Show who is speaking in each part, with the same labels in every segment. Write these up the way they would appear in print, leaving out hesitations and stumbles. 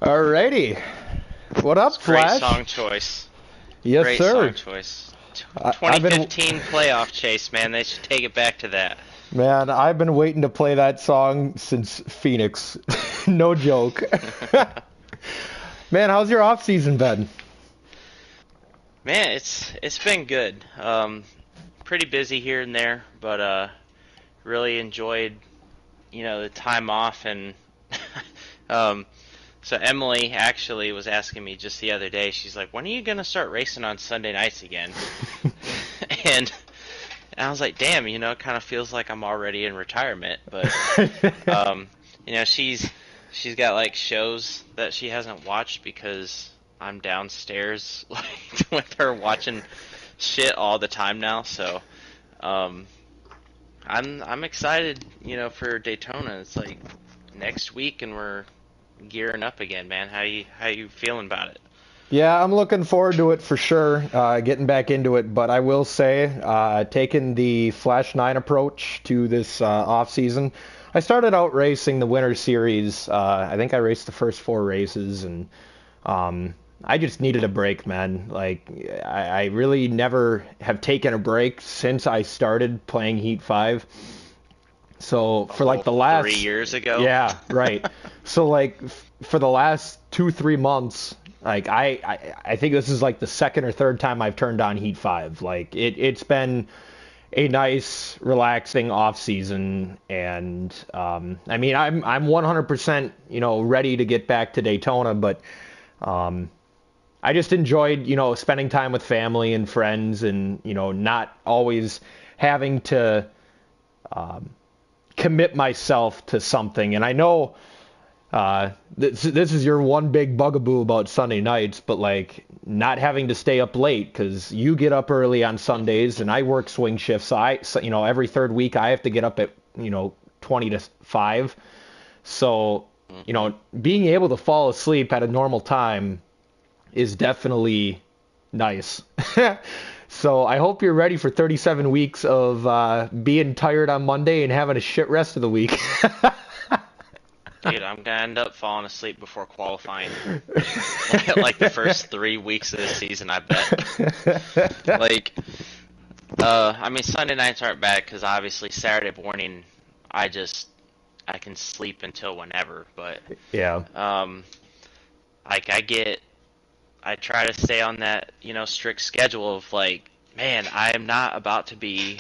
Speaker 1: Alrighty. What up,
Speaker 2: Great
Speaker 1: Flash?
Speaker 2: song choice.
Speaker 1: Yes,
Speaker 2: Great
Speaker 1: sir.
Speaker 2: song choice.
Speaker 1: I've been,
Speaker 2: 2015 playoff chase, man. They should take it back to that.
Speaker 1: man, I've been waiting to play that song since Phoenix. No joke. Man, how's your off season been?
Speaker 2: Man, it's been good. Pretty busy here and there, but really enjoyed the time off and um, so Emily actually was asking me just the other day. She's like, "When are you gonna start racing on Sunday nights again?" and I was like, "Damn, it kind of feels like I'm already in retirement." But um, she's got like shows that she hasn't watched because I'm downstairs like with her watching shit all the time now. So um, I'm excited, for Daytona. It's like next week, and we're gearing up again, man. How you feeling about it?
Speaker 1: Yeah, I'm looking forward to it for sure, getting back into it. But I will say, taking the Flash 9 approach to this off season, I started out racing the Winter Series. I think I raced the first four races, and I just needed a break, man. Like, I really never have taken a break since I started playing Heat 5. So
Speaker 2: A
Speaker 1: for like
Speaker 2: whole
Speaker 1: the
Speaker 2: 3 years ago.
Speaker 1: yeah, right. So like for the last 2 3 months, like I think this is like the second or third time I've turned on Heat 5. Like it's been a nice, relaxing off season, and I mean I'm 100% ready to get back to Daytona, but um, I just enjoyed spending time with family and friends, and not always having to commit myself to something. And I know this is your one big bugaboo about Sunday nights, but like not having to stay up late because you get up early on Sundays and I work swing shifts. So every third week I have to get up at 20 to 5. So
Speaker 2: hmm
Speaker 1: being able to fall asleep at a normal time is definitely nice. So I hope you're ready for 37 weeks of being tired on Monday and having a shit rest of the week.
Speaker 2: Dude, I'm gonna end up falling asleep before qualifying. Like the first 3 weeks of the season, I bet. Like, I mean, Sunday nights aren't bad because obviously Saturday morning, I just I can sleep until whenever. But
Speaker 1: Yeah.
Speaker 2: um, like I try to stay on that strict schedule of like, man, I am not about to be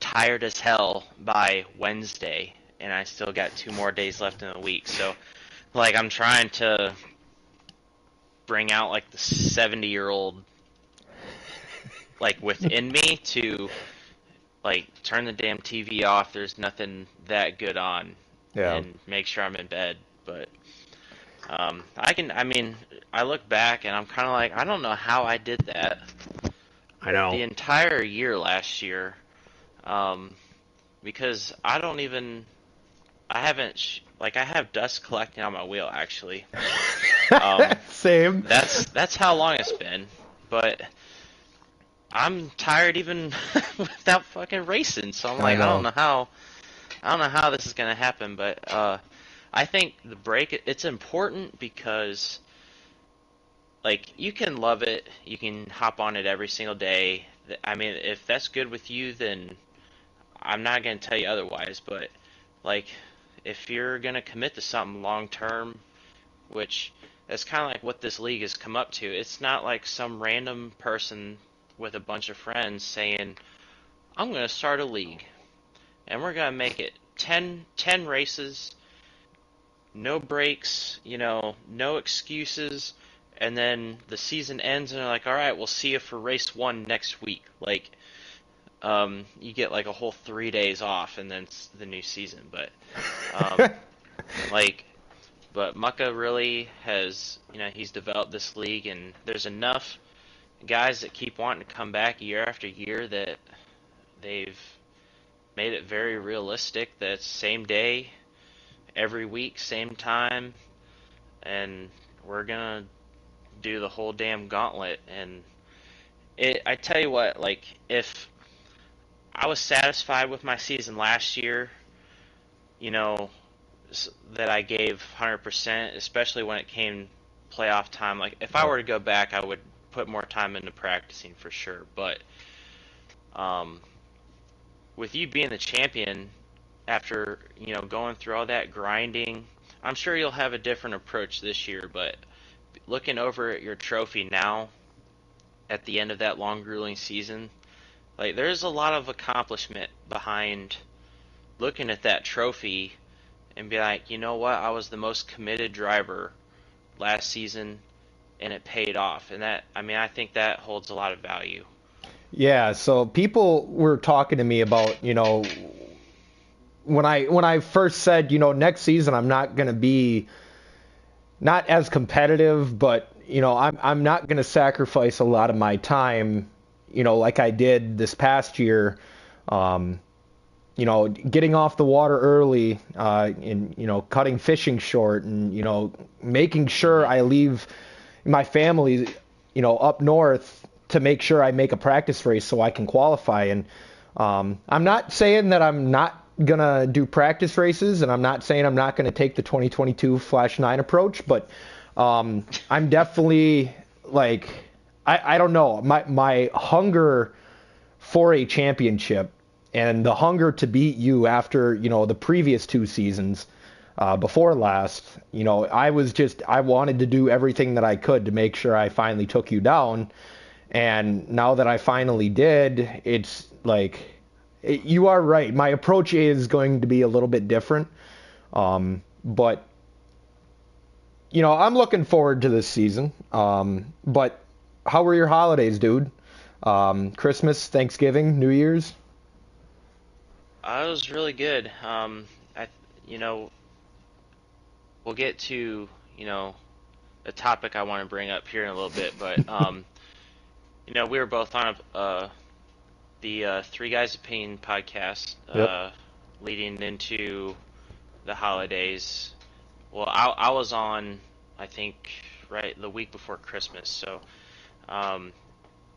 Speaker 2: tired as hell by Wednesday, and I still got 2 more days left in the week. So like I'm trying to bring out like the 70-year-old like within me to like turn the damn TV off. There's nothing that good on,
Speaker 1: Yeah.
Speaker 2: and make sure I'm in bed. But I mean, I look back and I'm kind of like, I don't know how I did that
Speaker 1: I know.
Speaker 2: the entire year last year, um, because I haven't, like, I have dust collecting on my wheel actually. Um,
Speaker 1: Same.
Speaker 2: that's how long it's been, but I'm tired even without fucking racing. So I'm
Speaker 1: I
Speaker 2: like,
Speaker 1: know.
Speaker 2: I don't know how this is gonna happen, but I think the break it's important because like you can love it, you can hop on it every single day. I mean, if that's good with you, then I'm not gonna tell you otherwise. But like, if you're gonna commit to something long term, which that's kind of like what this league has come up to. It's not like some random person with a bunch of friends saying, I'm going to start a league and we're going to make it 10 races, no breaks, no excuses. And then the season ends and they're like, all right, we'll see you for race one next week. Like, you get like a whole 3 days off and then it's the new season. Um, like, But Mucka really has, he's developed this league, and there's enough guys that keep wanting to come back year after year that they've made it very realistic that it's same day, every week, same time, and we're gonna do the whole damn gauntlet. And I tell you what, like, if I was satisfied with my season last year, you know, that I gave 100%, especially when it came playoff time. Like if I were to go back, I would put more time into practicing for sure. But with you being the champion, after going through all that grinding, I'm sure you'll have a different approach this year. But looking over at your trophy now, at the end of that long, grueling season, like there's a lot of accomplishment behind looking at that trophy and be like, you know what, I was the most committed driver last season, and it paid off. And that, I mean, I think that holds a lot of value.
Speaker 1: Yeah, so people were talking to me about, when I first said, next season I'm not going to be not as competitive, but I'm not going to sacrifice a lot of my time, like I did this past year. Getting off the water early, and cutting fishing short, and making sure I leave my family, up north to make sure I make a practice race so I can qualify. And I'm not saying that I'm not gonna do practice races, and I'm not saying I'm not gonna take the 2022 Flash 9 approach, but I'm definitely like I don't know, my hunger for a championship and the hunger to beat you after the previous two seasons before last, I wanted to do everything that I could to make sure I finally took you down. And now that I finally did, it's like, you are right. My approach is going to be a little bit different. But, I'm looking forward to this season. But how were your holidays, dude? Christmas, Thanksgiving, New Year's?
Speaker 2: It was really good. We'll get to, a topic I want to bring up here in a little bit, but, we were both on the Three Guys Opinion podcast,
Speaker 1: Yep.
Speaker 2: leading into the holidays. Well, I was on, I think, right the week before Christmas. So,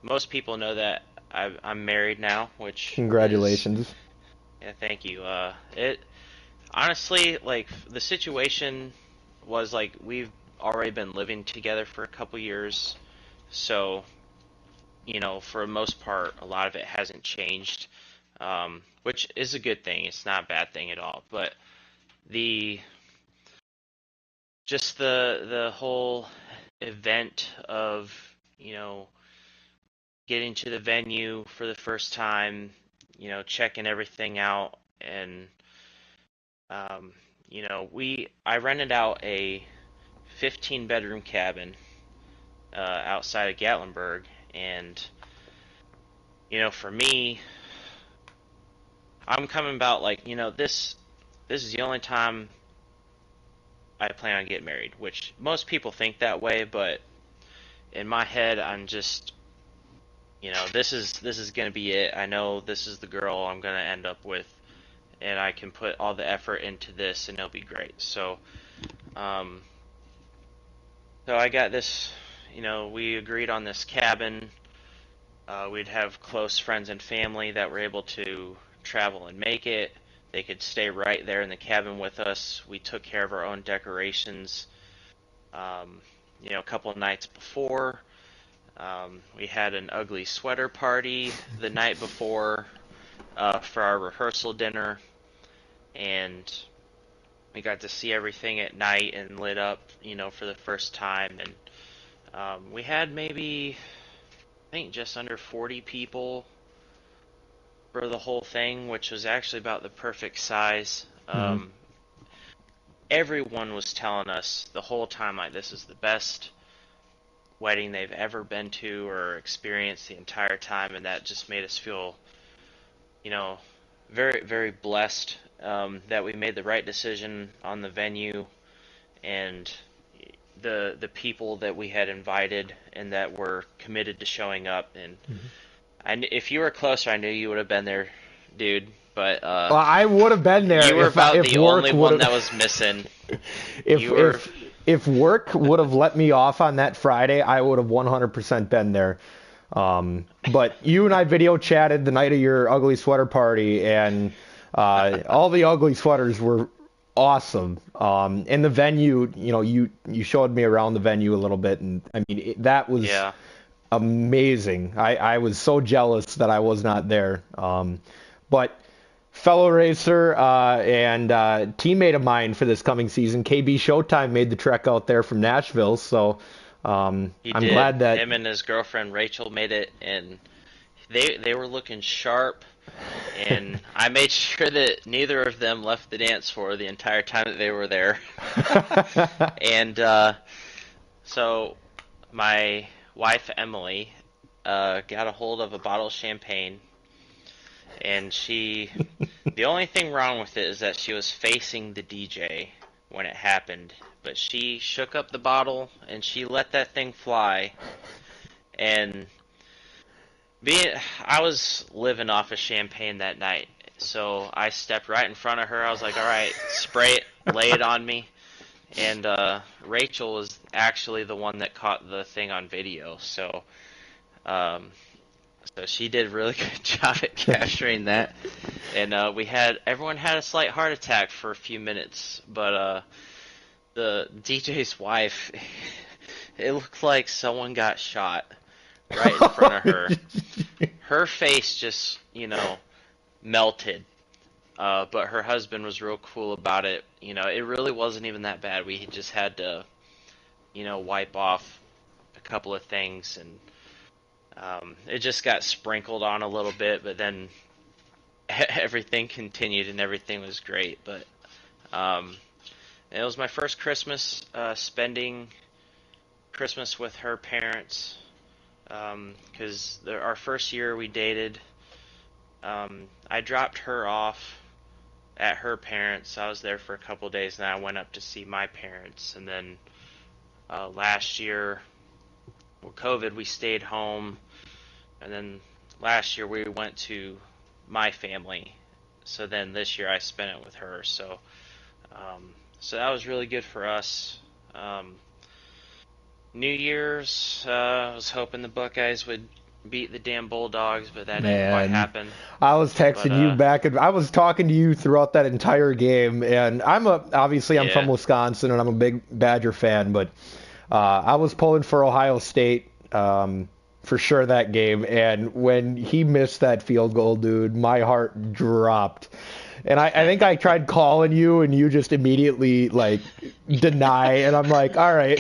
Speaker 2: most people know that I'm married now, which
Speaker 1: Congratulations.
Speaker 2: yeah, thank you. It honestly, like, the situation was like we've already been living together for a couple years, so for the most part, a lot of it hasn't changed, which is a good thing. It's not a bad thing at all. But the just the whole event of getting to the venue for the first time, checking everything out, and I rented out a 15-bedroom cabin outside of Gatlinburg, and for me, I'm coming about like this is the only time I plan on getting married, which most people think that way, but in my head, I'm just this is gonna be it. I know this is the girl I'm gonna end up with, and I can put all the effort into this, and it'll be great. So, so I got this. We agreed on this cabin. We'd have close friends and family that were able to travel and make it. They could stay right there in the cabin with us. We took care of our own decorations. A couple of nights before, we had an ugly sweater party the night before for our rehearsal dinner, and we got to see everything at night and lit up, for the first time. And we had maybe, I think, just under 40 people for the whole thing, which was actually about the perfect size.
Speaker 1: Mm-hmm.
Speaker 2: Everyone was telling us the whole time, like, this is the best wedding they've ever been to or experienced the entire time, and that just made us feel, very, very blessed that we made the right decision on the venue and the people that we had invited and that were committed to showing up. And if you were closer, I knew you would have been there, dude. But
Speaker 1: Well, I would have been there.
Speaker 2: you were
Speaker 1: if
Speaker 2: about
Speaker 1: if
Speaker 2: the
Speaker 1: work
Speaker 2: only
Speaker 1: would
Speaker 2: one
Speaker 1: have-
Speaker 2: that was missing.
Speaker 1: If
Speaker 2: You were-
Speaker 1: if work would have let me off on that Friday, I would have 100% been there. But you and I video chatted the night of your ugly sweater party, and all the ugly sweaters were awesome. And the venue, you showed me around the venue a little bit, and I mean that was
Speaker 2: Yeah.
Speaker 1: amazing. I was so jealous that I was not there. But fellow racer and teammate of mine for this coming season, KB Showtime, made the trek out there from Nashville. So
Speaker 2: He
Speaker 1: I'm
Speaker 2: did.
Speaker 1: glad that
Speaker 2: Him and his girlfriend Rachel made it, and they were looking sharp. And I made sure that neither of them left the dance floor the entire time that they were there. And so my wife Emily got a hold of a bottle of champagne, and the only thing wrong with it is that she was facing the DJ when it happened. But she shook up the bottle and she let that thing fly. And I was living off of champagne that night, so I stepped right in front of her. I was like, "All right, spray it, lay it on me." And Rachel was actually the one that caught the thing on video, um, so she did a really good job at capturing that. And everyone had a slight heart attack for a few minutes, but the DJ's wife, it looked like someone got shot right in front of her. Her face just, melted. But her husband was real cool about it. It really wasn't even that bad. We just had to, wipe off a couple of things, and it just got sprinkled on a little bit, but then everything continued and everything was great. But it was my first Christmas spending Christmas with her parents, because our first year we dated, I dropped her off at her parents. I was there for a couple of days, and I went up to see my parents. And then last year, with COVID, we stayed home. And then last year we went to my family. So then this year I spent it with her. So that was really good for us. New Year's, I was hoping the Buckeyes would beat the damn Bulldogs, but that didn't quite happen.
Speaker 1: I was texting you back, and I was talking to you throughout that entire game. And obviously I'm from Wisconsin, and I'm a big Badger fan, but I was pulling for Ohio State for sure that game. And when he missed that field goal, dude, my heart dropped. And I think I tried calling you, and you just immediately deny. And I'm like, all right.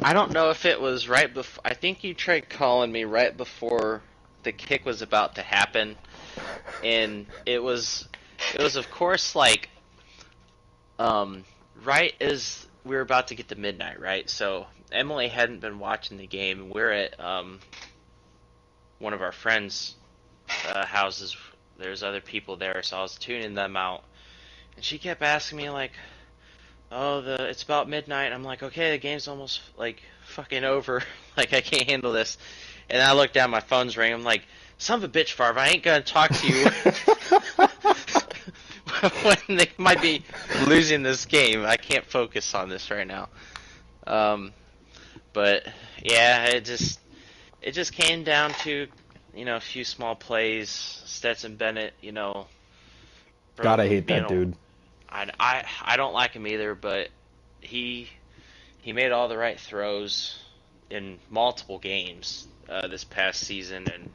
Speaker 2: I don't know if it was right before. I think you tried calling me right before the kick was about to happen, and it was of course right as we were about to get to midnight, right? So Emily hadn't been watching the game. We're at one of our friends' houses. There's other people there, so I was tuning them out, and she kept asking me it's about midnight. I'm like, okay, the game's almost fucking over. I can't handle this. And I look down, my phone's ringing. I'm like, son of a bitch, Favre, I ain't gonna talk to you when they might be losing this game. I can't focus on this right now. But yeah, it just came down to a few small plays. Stetson Bennett,
Speaker 1: gotta hate that dude.
Speaker 2: I don't like him either, but he made all the right throws in multiple games this past season, and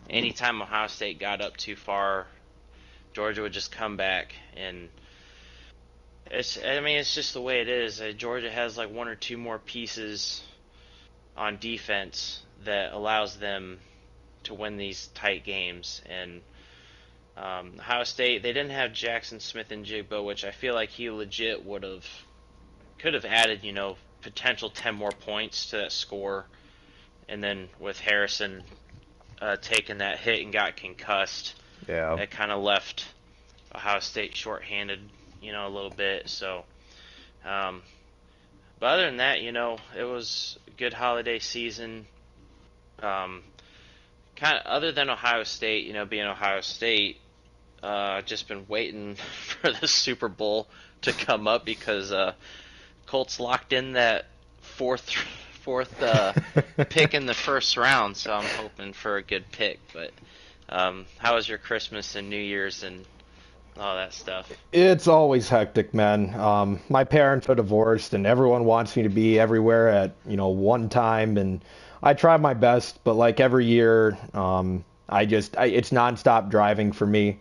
Speaker 2: anytime Ohio State got up too far, Georgia would just come back, and it's just the way it is. Georgia has one or two more pieces on defense that allows them to win these tight games, and Ohio State, they didn't have Jackson Smith and Jigba, which I feel like he legit could have added, potential 10 more points to that score. And then with Harrison taking that hit and got concussed, that kind of left Ohio State shorthanded, a little bit. So, but other than that, it was a good holiday season. Kind of other than Ohio State, being Ohio State, just been waiting for the Super Bowl to come up because Colts locked in that fourth pick in the first round, so I'm hoping for a good pick. But how was your Christmas and New Year's and all that stuff.
Speaker 1: It's always hectic, man. My parents are divorced, and everyone wants me to be everywhere at, one time, and I try my best, but like every year, it's nonstop driving for me.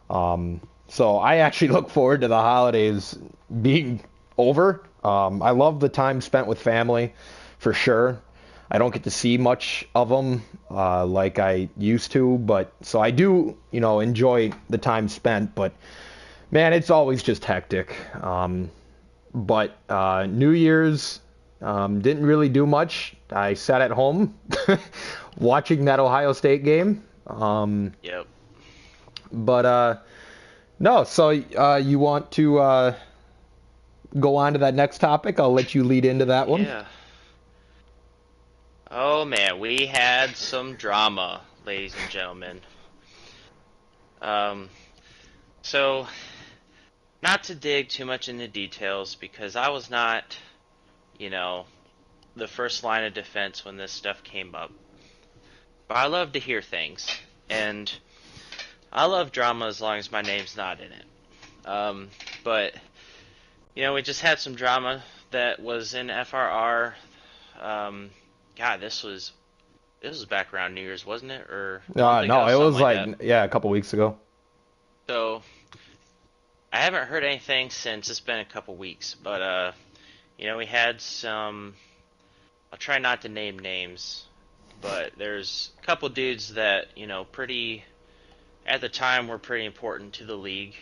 Speaker 1: So I actually look forward to the holidays being over. I love the time spent with family, for sure. I don't get to see much of them like I used to, but so I do, enjoy the time spent. But man, it's always just hectic. But New Year's didn't really do much. I sat at home watching that Ohio State game.
Speaker 2: Yep.
Speaker 1: But no, so you want to go on to that next topic? I'll let you lead into that one.
Speaker 2: Yeah. Oh man, we had some drama, ladies and gentlemen. Um, so not to dig too much into details because I was not, you know, the first line of defense when this stuff came up. But I love to hear things, and I love drama as long as my name's not in it. But we just had some drama that was in FRR. God, this was back around New Year's, wasn't it? Or
Speaker 1: No, it was
Speaker 2: like
Speaker 1: yeah, a couple weeks ago.
Speaker 2: so. I haven't heard anything since. It's been a couple weeks, but we had some. I'll try not to name names, but there's a couple dudes that pretty at the time were pretty important to the league,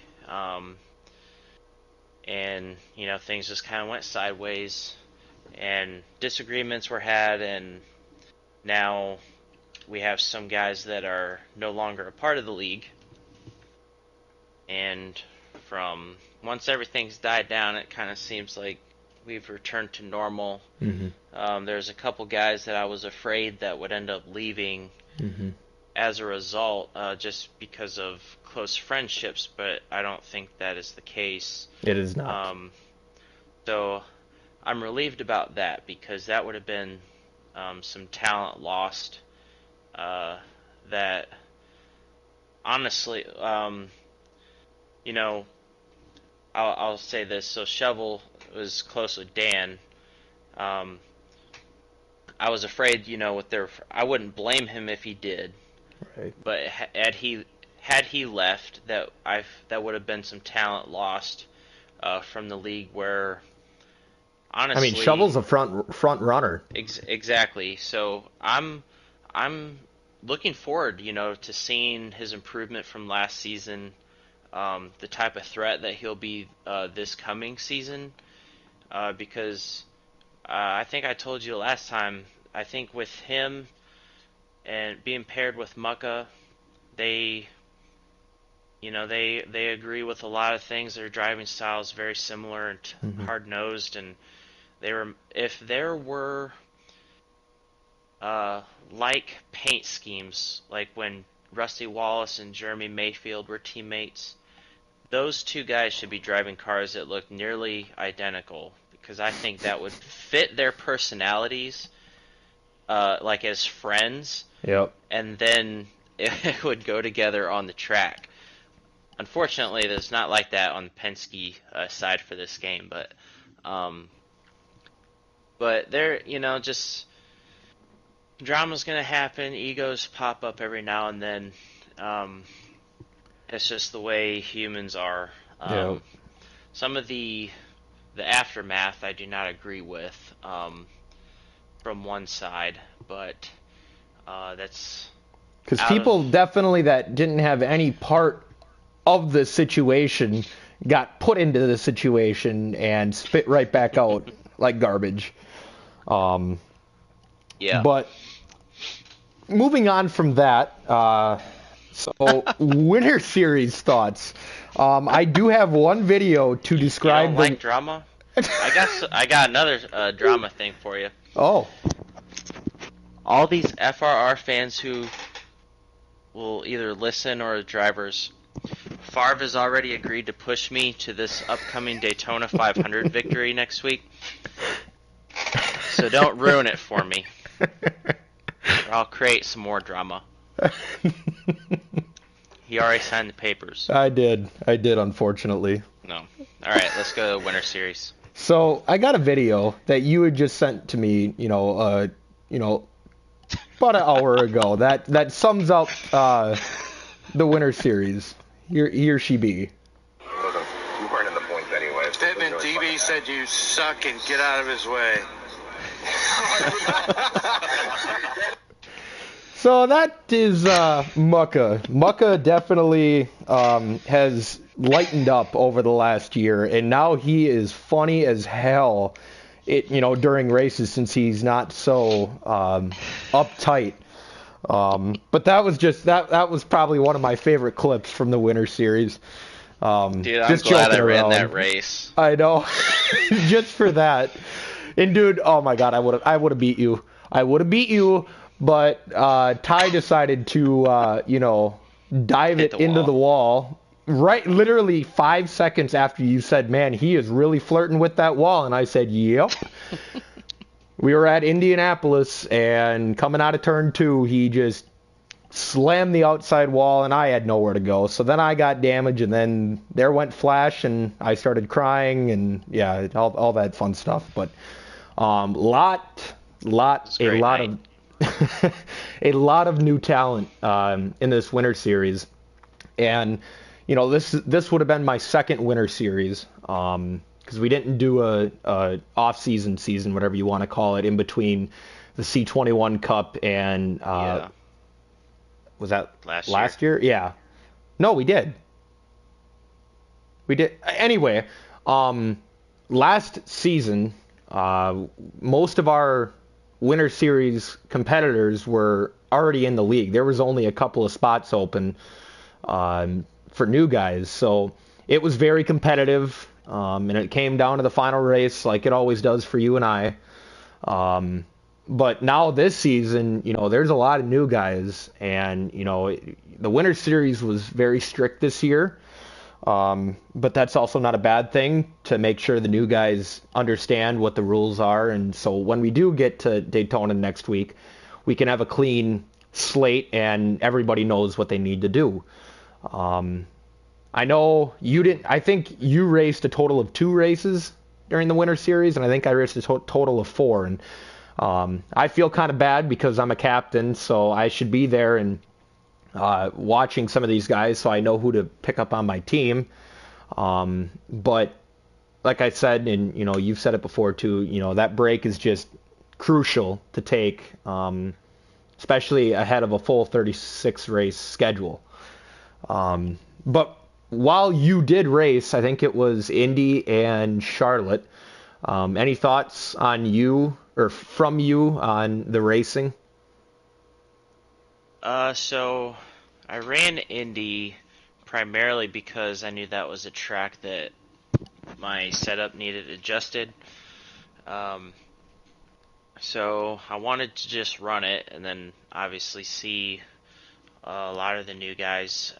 Speaker 2: and things just kind of went sideways, and disagreements were had, and now we have some guys that are no longer a part of the league, and from once everything's died down, it kind of seems like we've returned to normal.
Speaker 1: Mm-hmm.
Speaker 2: There's a couple guys that I was afraid that would end up leaving as a result, just because of close friendships, but I don't think that is the case.
Speaker 1: It is not.
Speaker 2: So I'm relieved about that because that would have been some talent lost that honestly, I'll say this. So Shovel was close with Dan. I was afraid, I wouldn't blame him if he did.
Speaker 1: Right.
Speaker 2: But had he left, that would have been some talent lost from the league. Where honestly,
Speaker 1: I mean, Shovel's a front runner.
Speaker 2: Exactly. So I'm looking forward, to seeing his improvement from last season. The type of threat that he'll be this coming season, because I think I told you last time, I think with him and being paired with Mucka, they agree with a lot of things. Their driving style is very similar and hard-nosed, and if there were like paint schemes, like when Rusty Wallace and Jeremy Mayfield were teammates, those two guys should be driving cars that look nearly identical, because I think that would fit their personalities, like as friends.
Speaker 1: Yep.
Speaker 2: And then it would go together on the track. Unfortunately, there's not like that on the Penske side for this game, but there, just drama's gonna happen. Egos pop up every now and then. It's just the way humans are.
Speaker 1: Yep.
Speaker 2: Some of the aftermath I do not agree with from one side, but that's
Speaker 1: because people definitely that didn't have any part of the situation got put into the situation and spit right back out like garbage.
Speaker 2: Yeah.
Speaker 1: But moving on from that, so Winter Series thoughts. I do have one video to describe.
Speaker 2: You don't like drama? I got another drama thing for you.
Speaker 1: Oh.
Speaker 2: All these FRR fans who will either listen or drivers. Favre has already agreed to push me to this upcoming Daytona 500 victory next week. So don't ruin it for me, or I'll create some more drama. He already signed the papers.
Speaker 1: I did, unfortunately.
Speaker 2: No. All right, let's go to Winter Series.
Speaker 1: So I got a video that you had just sent to me, about an hour ago. That sums up the Winter Series. Here she be.
Speaker 3: You weren't in the points anyway.
Speaker 4: Pittman TV said you suck and get out of his way.
Speaker 1: So that is Mucka. Mucka definitely has lightened up over the last year, and now he is funny as hell. During races, since he's not so uptight. But that was probably one of my favorite clips from the Winter Series.
Speaker 2: Dude, I'm
Speaker 1: just
Speaker 2: glad I ran
Speaker 1: around.
Speaker 2: that race.
Speaker 1: I know, just for that. And dude, oh my God, I would have beat you. But Ty decided to dive it into the wall. Right, literally 5 seconds after you said, man, he is really flirting with that wall. And I said, yep. We were at Indianapolis, and coming out of turn 2, he just slammed the outside wall, and I had nowhere to go. So then I got damaged, and then there went Flash, and I started crying, and yeah, all that fun stuff. But a lot of new talent in this Winter Series. And this would have been my second Winter Series, because we didn't do a off-season season, whatever you want to call it, in between the C21 Cup and was that last year? Yeah. No, we did. Anyway, last season, most of our Winter Series competitors were already in the league. There was only a couple of spots open for new guys, so it was very competitive, and it came down to the final race like it always does for you and I. But now this season, there's a lot of new guys, and the Winter Series was very strict this year, but that's also not a bad thing, to make sure the new guys understand what the rules are, and so when we do get to Daytona next week, we can have a clean slate and everybody knows what they need to do. I know you didn't. I think you raced a total of 2 races during the Winter Series, and I think I raced a total of 4. And I feel kind of bad because I'm a captain, so I should be there and watching some of these guys, so I know who to pick up on my team. But like I said, and you've said it before too, that break is just crucial to take, especially ahead of a full 36 race schedule. But while you did race, I think it was Indy and Charlotte. Any thoughts on you or from you on the racing?
Speaker 2: So I ran Indy primarily because I knew that was a track that my setup needed adjusted. So I wanted to just run it and then obviously see a lot of the new guys.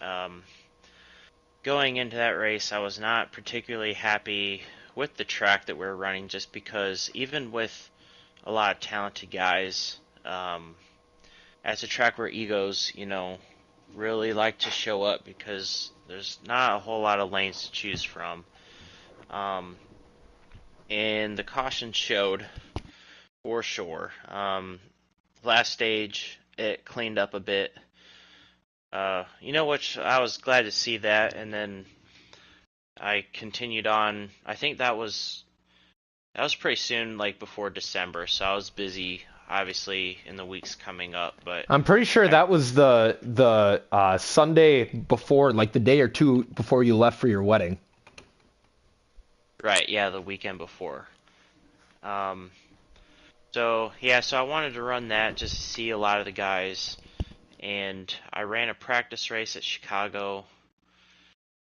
Speaker 2: Going into that race, I was not particularly happy with the track that we were running, just because even with a lot of talented guys, as a track where egos, really like to show up, because there's not a whole lot of lanes to choose from. And the caution showed for sure. Last stage, it cleaned up a bit. Which I was glad to see that, and then I continued on. I think that was pretty soon, like before December, so I was busy, obviously, in the weeks coming up. But
Speaker 1: I'm pretty sure that was the Sunday before, like the day or two before you left for your wedding.
Speaker 2: Right, yeah, the weekend before. So I wanted to run that just to see a lot of the guys. And I ran a practice race at Chicago,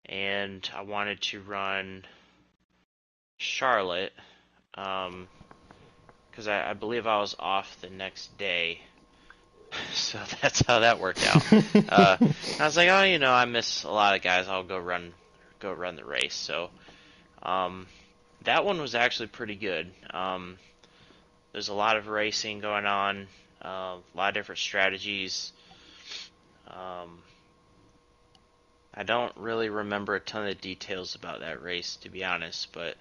Speaker 2: and I wanted to run Charlotte, because I believe I was off the next day, so that's how that worked out. I was like, I miss a lot of guys. I'll go run the race. So that one was actually pretty good. There's a lot of racing going on, a lot of different strategies. I don't really remember a ton of details about that race, to be honest, but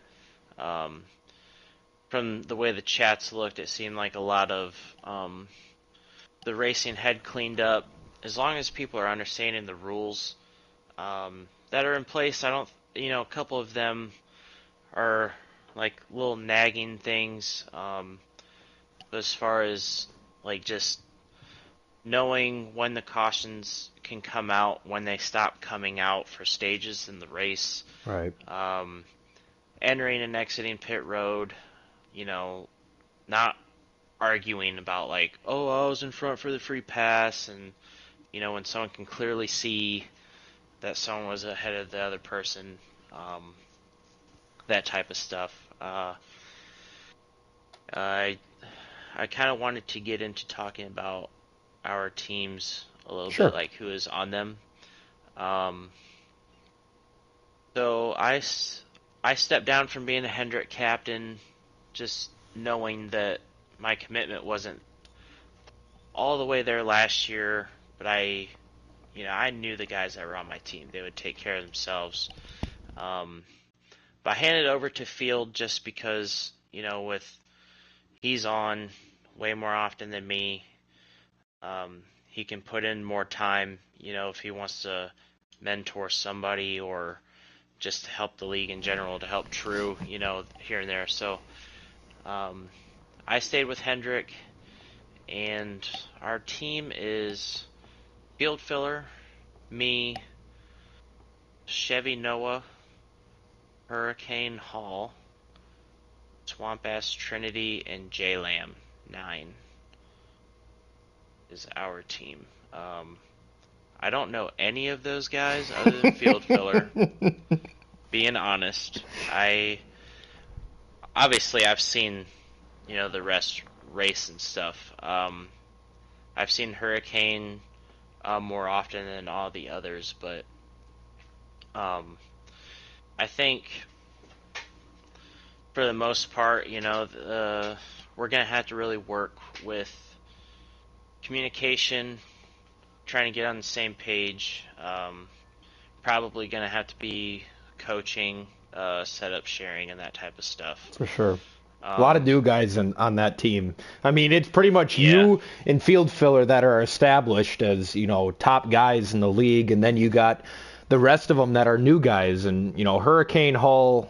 Speaker 2: from the way the chats looked, it seemed like a lot of the racing had cleaned up. As long as people are understanding the rules that are in place, I don't, a couple of them are like little nagging things. As far as like just knowing when the cautions can come out, when they stop coming out for stages in the race.
Speaker 1: Right.
Speaker 2: Entering and exiting pit road, not arguing about like, oh, I was in front for the free pass, and when someone can clearly see that someone was ahead of the other person, that type of stuff. I kind of wanted to get into talking about our teams a little
Speaker 1: Sure.
Speaker 2: bit, like who is on them. So I stepped down from being a Hendrick captain, just knowing that my commitment wasn't all the way there last year, but I knew the guys that were on my team. They would take care of themselves. But I handed it over to Field just because, he's on way more often than me. He can put in more time, if he wants to mentor somebody or just to help the league in general, to help True, here and there. So I stayed with Hendrick, and our team is Field Filler, me, Chevy Noah, Hurricane Hall, Swamp Ass Trinity, and J Lamb 9 is our team. I don't know any of those guys other than Field Filler. Being honest, I've seen the rest race and stuff. I've seen Hurricane more often than all the others, but I think for the most part, we're gonna have to really work with communication, trying to get on the same page. Probably gonna have to be coaching, setup sharing, and that type of stuff.
Speaker 1: For sure. A lot of new guys on that team. I mean, it's pretty much you and Field Filler that are established as, top guys in the league, and then you got the rest of them that are new guys. And, Hurricane Hall,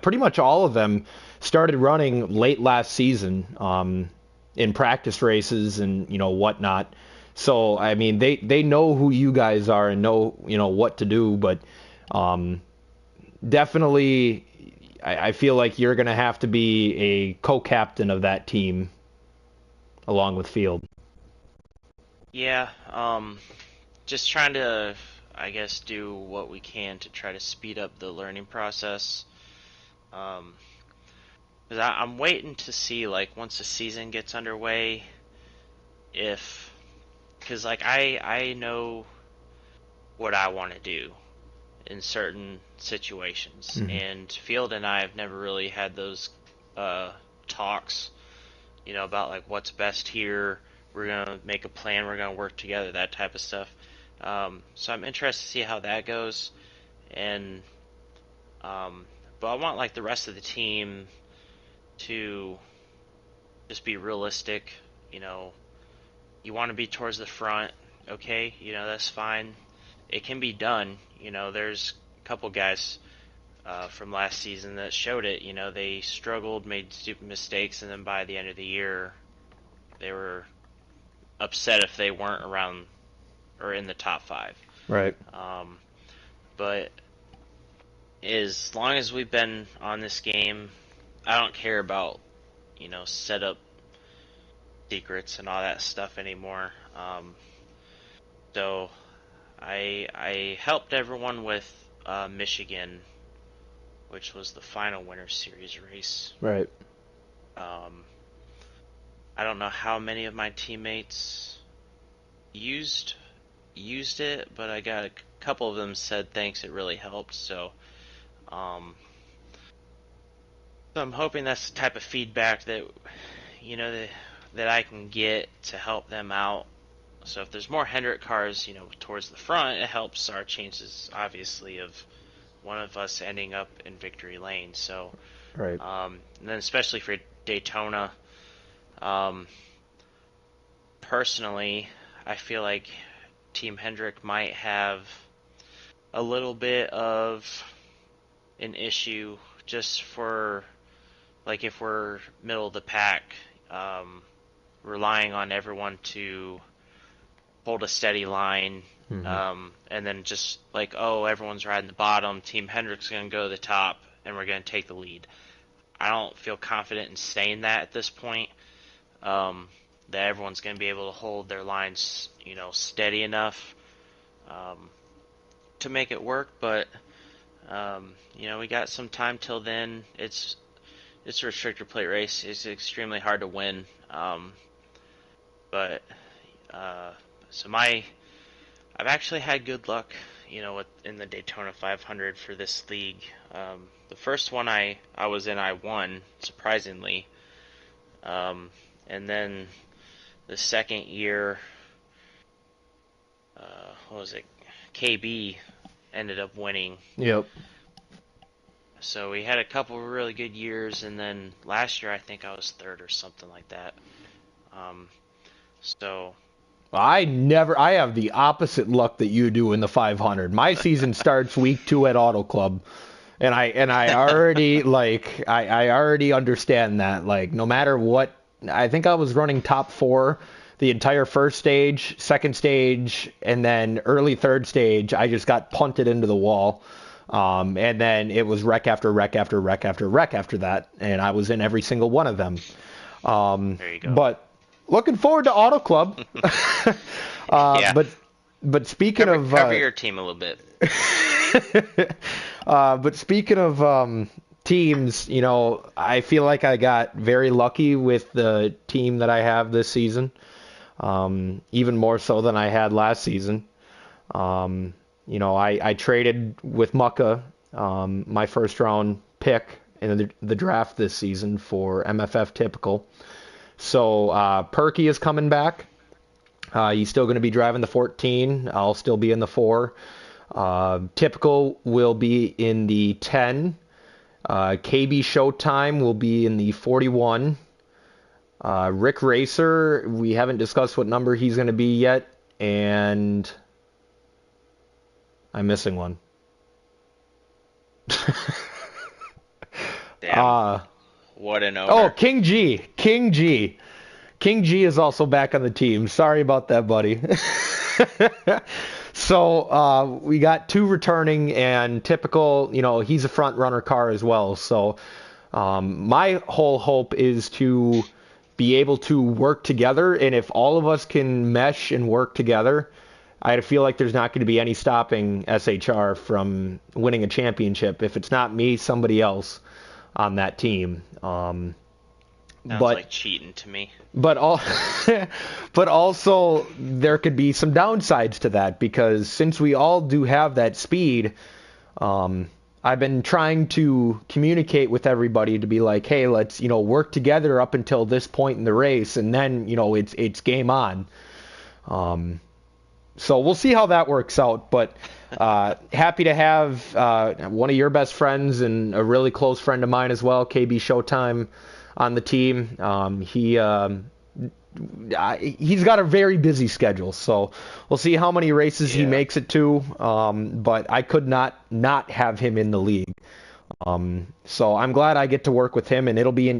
Speaker 1: pretty much all of them started running late last season in practice races and, whatnot. So, I mean, they know who you guys are and know, what to do, but definitely I feel like you're going to have to be a co-captain of that team along with Field.
Speaker 2: Yeah, just trying to, I guess, do what we can to try to speed up the learning process. 'Cause I'm waiting to see, like, once the season gets underway, because, like, I know what I want to do in certain situations, and Field and I have never really had those talks, about like what's best here. We're gonna make a plan. We're gonna work together. That type of stuff. So I'm interested to see how that goes, and but I want like the rest of the team to just be realistic. You want to be towards the front, okay? That's fine. It can be done. There's a couple guys from last season that showed it. They struggled, made stupid mistakes, and then by the end of the year, they were upset if they weren't around or in the top 5.
Speaker 1: Right.
Speaker 2: But as long as we've been on this game, I don't care about, setup secrets and all that stuff anymore. So I helped everyone with Michigan, which was the final Winter Series race.
Speaker 1: Right.
Speaker 2: I don't know how many of my teammates used it, but I got a couple of them said thanks, it really helped. So I'm hoping that's the type of feedback that that I can get to help them out, So if there's more Hendrick cars, towards the front, it helps our chances, obviously, of one of us ending up in victory lane. So,
Speaker 1: Right.
Speaker 2: And then especially for Daytona, personally, I feel like Team Hendrick might have a little bit of an issue just for, like, if we're middle of the pack, relying on everyone to hold a steady line, and then just like, everyone's riding the bottom, Team Hendrick's going to go to the top, and we're going to take the lead. I don't feel confident in saying that at this point, that everyone's going to be able to hold their lines, steady enough to make it work, but we got some time till then. It's a restrictor plate race. It's extremely hard to win, but I've actually had good luck, in the Daytona 500 for this league. The first one I was in, I won, surprisingly, and then the second year, what was it? KB ended up winning.
Speaker 1: Yep.
Speaker 2: So we had a couple of really good years, and then last year I think I was third or something like that. So
Speaker 1: I have the opposite luck that you do in the 500. My season starts week 2 at Auto Club, and I already I already understand that, like, no matter what, I think I was running top 4 the entire first stage, second stage, and then early third stage. I just got punted into the wall. And then it was wreck after wreck after wreck after wreck after that, and I was in every single one of them.
Speaker 2: There you go.
Speaker 1: But looking forward to Auto Club.
Speaker 2: Yeah.
Speaker 1: But speaking of
Speaker 2: cover your team a little bit.
Speaker 1: but speaking of teams, I feel like I got very lucky with the team that I have this season, even more so than I had last season. I traded with Mucka, my first round pick in the draft this season for MFF Typical. So Perky is coming back. He's still going to be driving the 14. I'll still be in the 4. Typical will be in the 10. KB Showtime will be in the 41. Rick Racer, we haven't discussed what number he's going to be yet, and I'm missing one.
Speaker 2: Damn. What an owner.
Speaker 1: Oh, King G. King G is also back on the team. Sorry about that, buddy. So we got 2 returning, and Typical, he's a front runner car as well. So my whole hope is to be able to work together, and if all of us can mesh and work together, I feel like there's not going to be any stopping SHR from winning a championship. If it's not me, somebody else on that team.
Speaker 2: Sounds like cheating to me.
Speaker 1: But also there could be some downsides to that, because since we all do have that speed, I've been trying to communicate with everybody to be like, hey, let's work together up until this point in the race, and then it's game on. So we'll see how that works out, but happy to have one of your best friends and a really close friend of mine as well, KB Showtime, on the team. He's got a very busy schedule, so we'll see how many races he makes it to, but I could not have him in the league. So I'm glad I get to work with him, and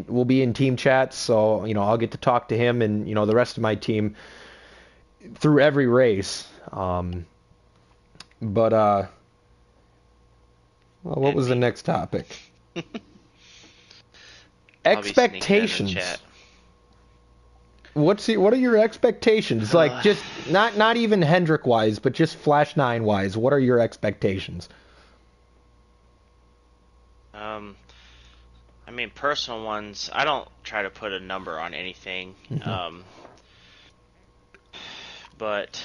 Speaker 1: we'll be in team chats, so I'll get to talk to him and the rest of my team through every race. What was the next topic? Expectations. What are your expectations? Like, just not even Hendrick wise, but just Flash 9 wise. What are your expectations?
Speaker 2: I mean, personal ones, I don't try to put a number on anything. But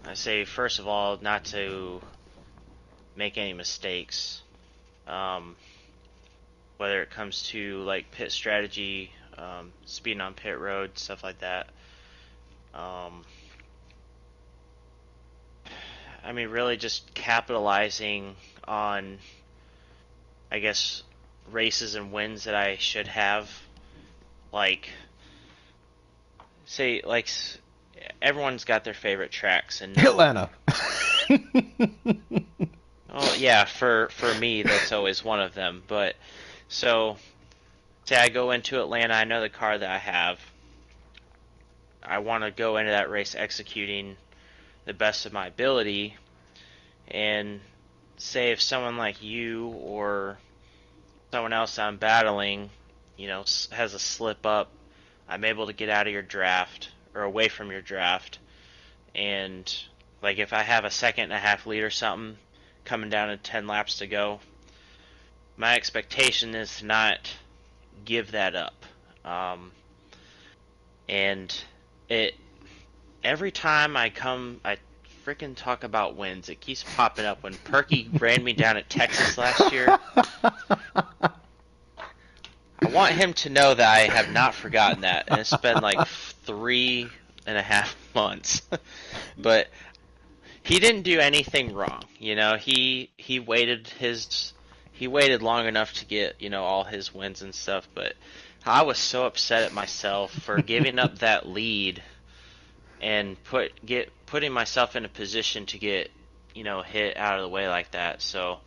Speaker 2: I say, first of all, not to make any mistakes, whether it comes to like pit strategy, speeding on pit road, stuff like that. I mean, really just capitalizing on, I guess, races and wins that I should have. Like, say, like, everyone's got their favorite tracks, and
Speaker 1: Atlanta.
Speaker 2: Oh yeah, for me that's always one of them. But so say I go into Atlanta, I know the car that I have. I want to go into that race executing the best of my ability, and say if someone like you or someone else I'm battling, has a slip up, I'm able to get out of your draft or away from your draft, and like if I have a second and a half lead or something coming down to 10 laps to go, my expectation is to not give that up. And every time I freaking talk about wins, it keeps popping up. When Perky ran me down at Texas last year, I want him to know that I have not forgotten that, and it's been like 3.5 months. But he didn't do anything wrong. He waited long enough to get, all his wins and stuff, but I was so upset at myself for giving up that lead and putting myself in a position to get, hit out of the way like that. So,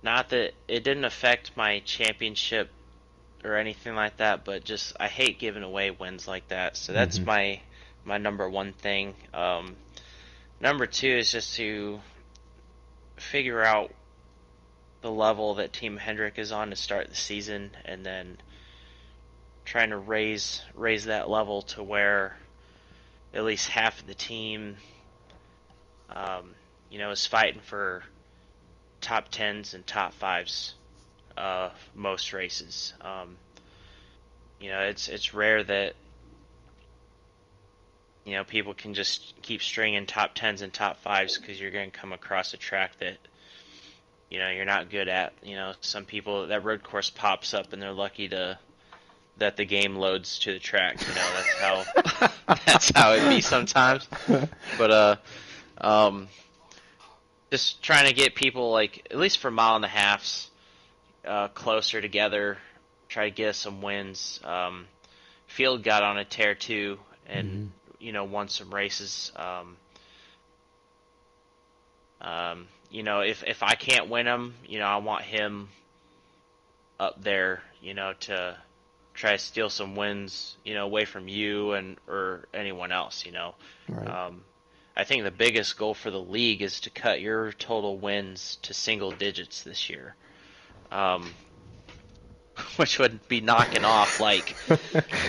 Speaker 2: not that it didn't affect my championship or anything like that, but just I hate giving away wins like that. So that's my number one thing. Number two is just to figure out the level that Team Hendrick is on to start the season, and then trying to raise that level to where at least half of the team, is fighting for top 10s and top 5s most races. It's rare that people can just keep stringing top 10s and top 5s, because you're going to come across a track that you're not good at. Some people, that road course pops up and they're lucky that the game loads to the track. That's how it be sometimes. But just trying to get people, like, at least for mile and a halves, closer together, try to get us some wins. Field got on a tear too, and won some races. If I can't win them, I want him up there, to try to steal some wins, away from you or anyone else,
Speaker 1: Right.
Speaker 2: I think the biggest goal for the league is to cut your total wins to single digits this year, which would be knocking off like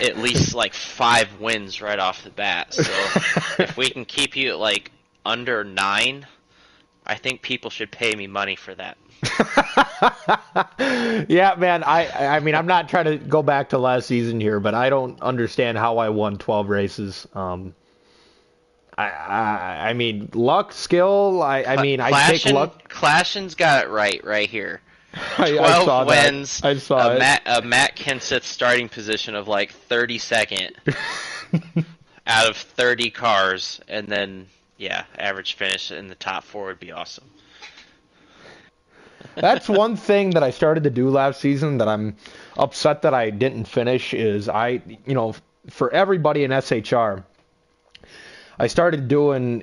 Speaker 2: at least like 5 wins right off the bat. So if we can keep you at like under 9, I think people should pay me money for that.
Speaker 1: Yeah, man. I mean, I'm not trying to go back to last season here, but I don't understand how I won 12 races. I mean, luck, skill. I mean, I take luck.
Speaker 2: Clashin's got it right here. 12
Speaker 1: I saw
Speaker 2: wins.
Speaker 1: That. I saw it.
Speaker 2: Matt Kenseth's starting position of like 32nd out of 30 cars, and then average finish in the top 4 would be awesome.
Speaker 1: That's one thing that I started to do last season that I'm upset that I didn't finish is for everybody in SHR, I started doing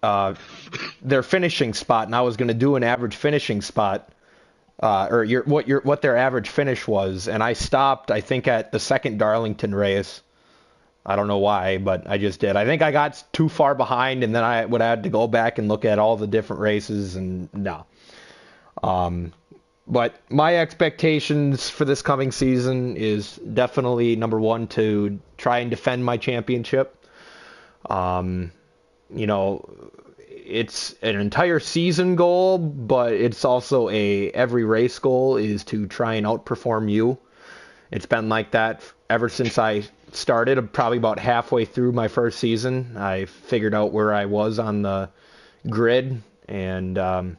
Speaker 1: their finishing spot, and I was going to do an average finishing spot, or what their average finish was, and I stopped, I think, at the second Darlington race. I don't know why, but I just did. I think I got too far behind, and then I would have to go back and look at all the different races, and no. But my expectations for this coming season is definitely, number one, to try and defend my championship. It's an entire season goal, but it's also every race goal is to try and outperform you. It's been like that ever since I started, probably about halfway through my first season. I figured out where I was on the grid, and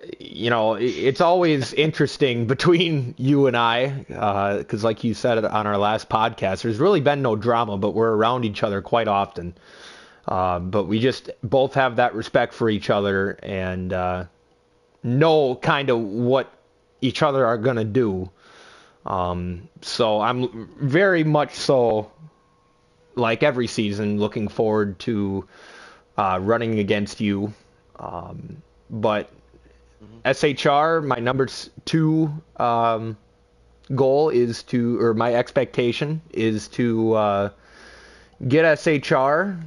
Speaker 1: It's always interesting between you and I, because like you said on our last podcast, there's really been no drama, but we're around each other quite often. But we just both have that respect for each other and know kind of what each other are gonna do. So I'm very much so, like every season, looking forward to running against you. But
Speaker 2: Mhm.
Speaker 1: SHR, my number 2 goal is to, or my expectation is to get SHR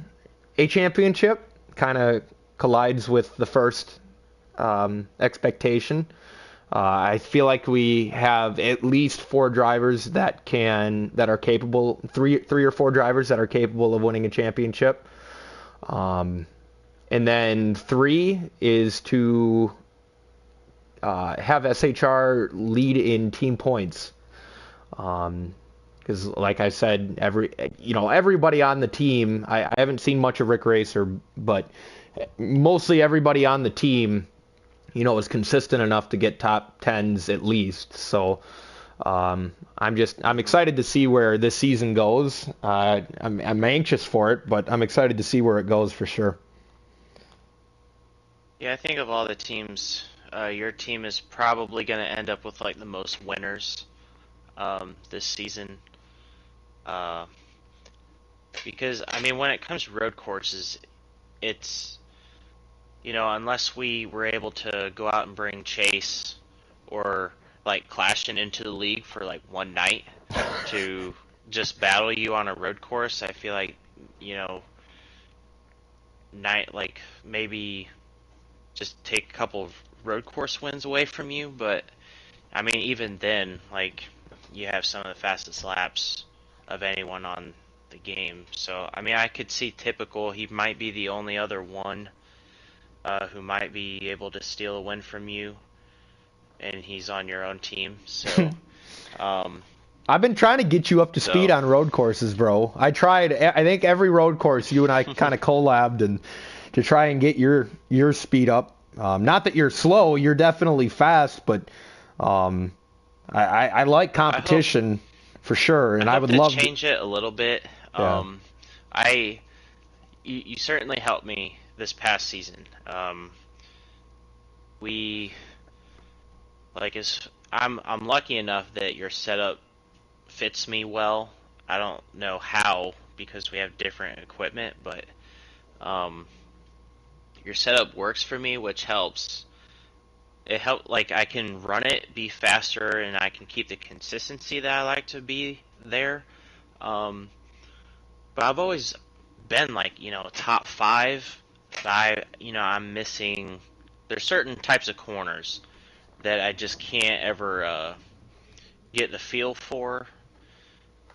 Speaker 1: a championship. Kind of collides with the first expectation. I feel like we have at least 4 drivers that are capable, three or 4 drivers that are capable of winning a championship. And then 3 is to have SHR lead in team points. Because, like I said, everybody on the team, I haven't seen much of Rick Racer, but mostly everybody on the team, is consistent enough to get top 10s at least. So I'm excited to see where this season goes. I'm anxious for it, but I'm excited to see where it goes for sure.
Speaker 2: Yeah, I think of all the teams, your team is probably going to end up with like the most winners this season. Uh, because I mean, when it comes to road courses, it's unless we were able to go out and bring Chase or like Clashton into the league for like one night to just battle you on a road course, I feel like night like maybe just take a couple of road course wins away from you, but I mean even then like you have some of the fastest laps of anyone on the game. So I mean I could see typical he might be the only other one who might be able to steal a win from you, and he's on your own team. So,
Speaker 1: I've been trying to get you up to speed
Speaker 2: so
Speaker 1: on road courses, bro. I tried. I think every road course you and I kind of collabed and to try and get your speed up. Not that you're slow, you're definitely fast, but I like
Speaker 2: I hope
Speaker 1: competition for sure,
Speaker 2: I
Speaker 1: and I
Speaker 2: hope
Speaker 1: would
Speaker 2: to
Speaker 1: love to.
Speaker 2: change it a little bit.
Speaker 1: Yeah.
Speaker 2: I you certainly helped me this past season. We like is I'm lucky enough that your setup fits me well. I don't know how because we have different equipment, but um, your setup works for me, which helps. It help like I can run it, be faster, and I can keep the consistency that I like to be there. Um, but I've always been like top 5. But I'm missing. There's certain types of corners that I just can't ever get the feel for.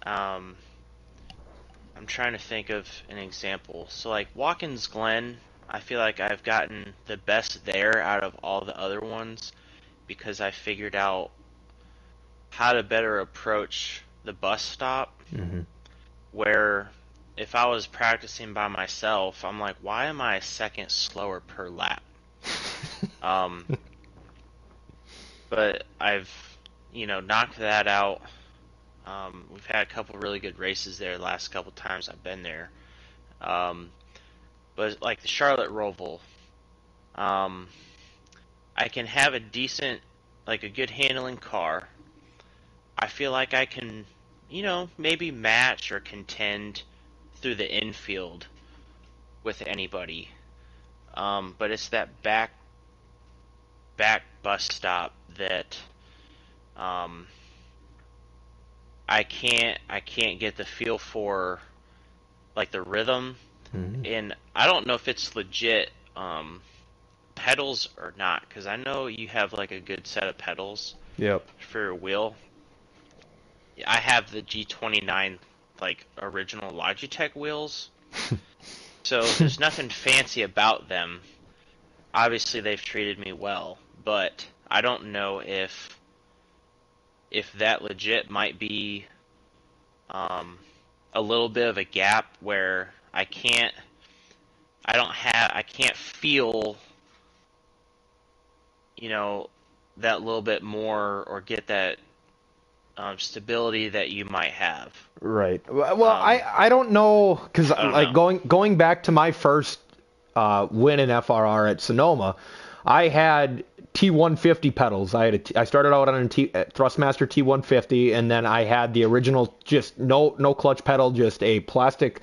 Speaker 2: Um, I'm trying to think of an example. So like Watkins Glen, I feel like I've gotten the best there out of all the other ones because I figured out how to better approach the bus stop.
Speaker 1: Hmm.
Speaker 2: Where if I was practicing by myself, I'm like, why am I a second slower per lap? Um, but I've knocked that out. We've had a couple really good races there the last couple times I've been there. Um, but like the Charlotte Roval, um, I can have a decent, like a good handling car. I feel like I can, maybe match or contend through the infield with anybody. But it's that back bus stop that um, I can't get the feel for like the rhythm,
Speaker 1: Hmm.
Speaker 2: and I don't know if it's legit pedals or not because I know you have like a good set of pedals
Speaker 1: Yep.
Speaker 2: for your wheel. I have the G29 like original Logitech wheels, so there's nothing fancy about them. Obviously, they've treated me well, but I don't know if that legit might be um, a little bit of a gap where I can't feel that little bit more or get that stability that you might have.
Speaker 1: Right. Well,
Speaker 2: Um,
Speaker 1: I don't know, because
Speaker 2: I don't
Speaker 1: like
Speaker 2: know.
Speaker 1: going back to my first win in FRR at Sonoma, I had T150 pedals. I started out on a Thrustmaster T150, and then I had the original, just no clutch pedal, just a plastic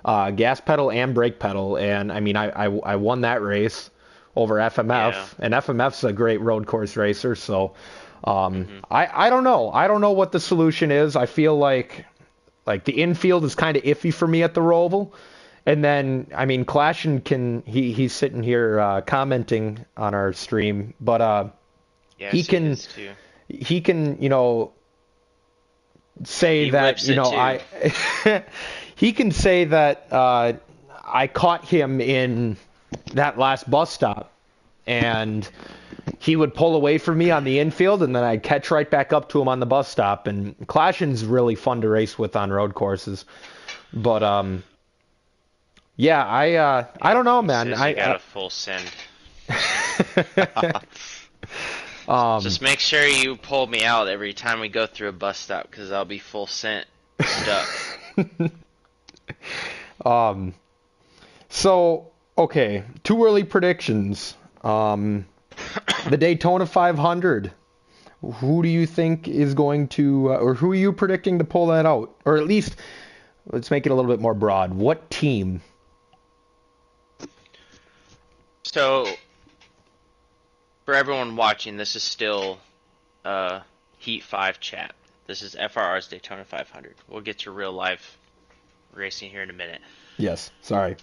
Speaker 1: gas pedal and brake pedal. And I mean, I won that race over
Speaker 2: Yeah.
Speaker 1: FMF, and FMF's a great road course racer. So
Speaker 2: Hmm.
Speaker 1: I don't know. I don't know what the solution is. I feel like the infield is kind of iffy for me at the Roval. And then, I mean, Clashin he's sitting here commenting on our stream, but
Speaker 2: Yeah, I
Speaker 1: he
Speaker 2: see
Speaker 1: can
Speaker 2: his too.
Speaker 1: he can say
Speaker 2: He
Speaker 1: that
Speaker 2: whips it too.
Speaker 1: I he can say that I caught him in that last bus stop, and he would pull away from me on the infield, and then I'd catch right back up to him on the bus stop. And Clashin's really fun to race with on road courses, but yeah, I
Speaker 2: Yeah,
Speaker 1: don't know,
Speaker 2: he
Speaker 1: man.
Speaker 2: says you got a full send.
Speaker 1: um
Speaker 2: Just make sure you pull me out every time we go through a bus stop, because I'll be full sent duck.
Speaker 1: um so okay, two early predictions. The Daytona 500. Who do you think is going to, or who are you predicting to pull that out? Or at least, let's make it a little bit more broad. What team?
Speaker 2: So, for everyone watching, this is still Heat 5 chat. This is FRR's Daytona 500. We'll get to real life racing here in a minute.
Speaker 1: Yes, sorry.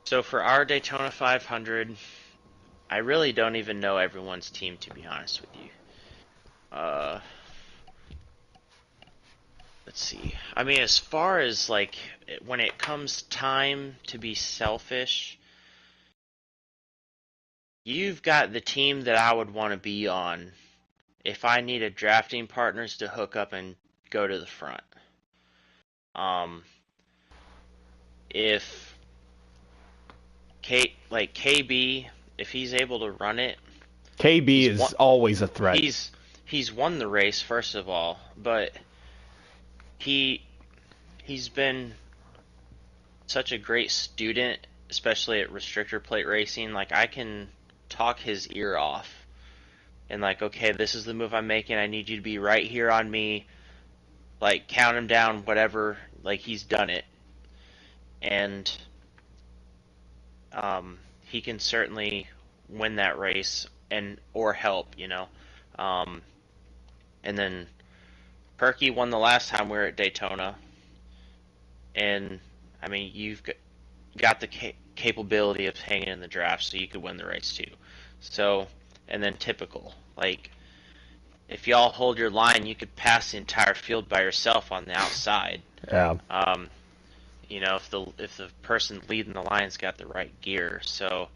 Speaker 2: So for our Daytona 500, I really don't even know everyone's team, to be honest with you. Let's see. I mean, as far as like when it comes time to be selfish, you've got the team that I would want to be on if I needed drafting partners to hook up and go to the front. Um, if KB, if he's able to run it,
Speaker 1: KB
Speaker 2: he's
Speaker 1: is
Speaker 2: won,
Speaker 1: always a threat.
Speaker 2: he's won the race first of all, but he he's been such a great student, especially at restrictor plate racing. Like I can talk his ear off and like, okay, this is the move I'm making. I need you to be right here on me. Like count him down, whatever. Like he's done it, and he can certainly win that race and or help. Um, and then Perky won the last time we were at Daytona, and I mean you've got the capability of hanging in the draft, so you could win the race too. So, and then typical, like if y'all hold your line, you could pass the entire field by yourself on the outside.
Speaker 1: Yeah.
Speaker 2: If the person leading the line's got the right gear. So,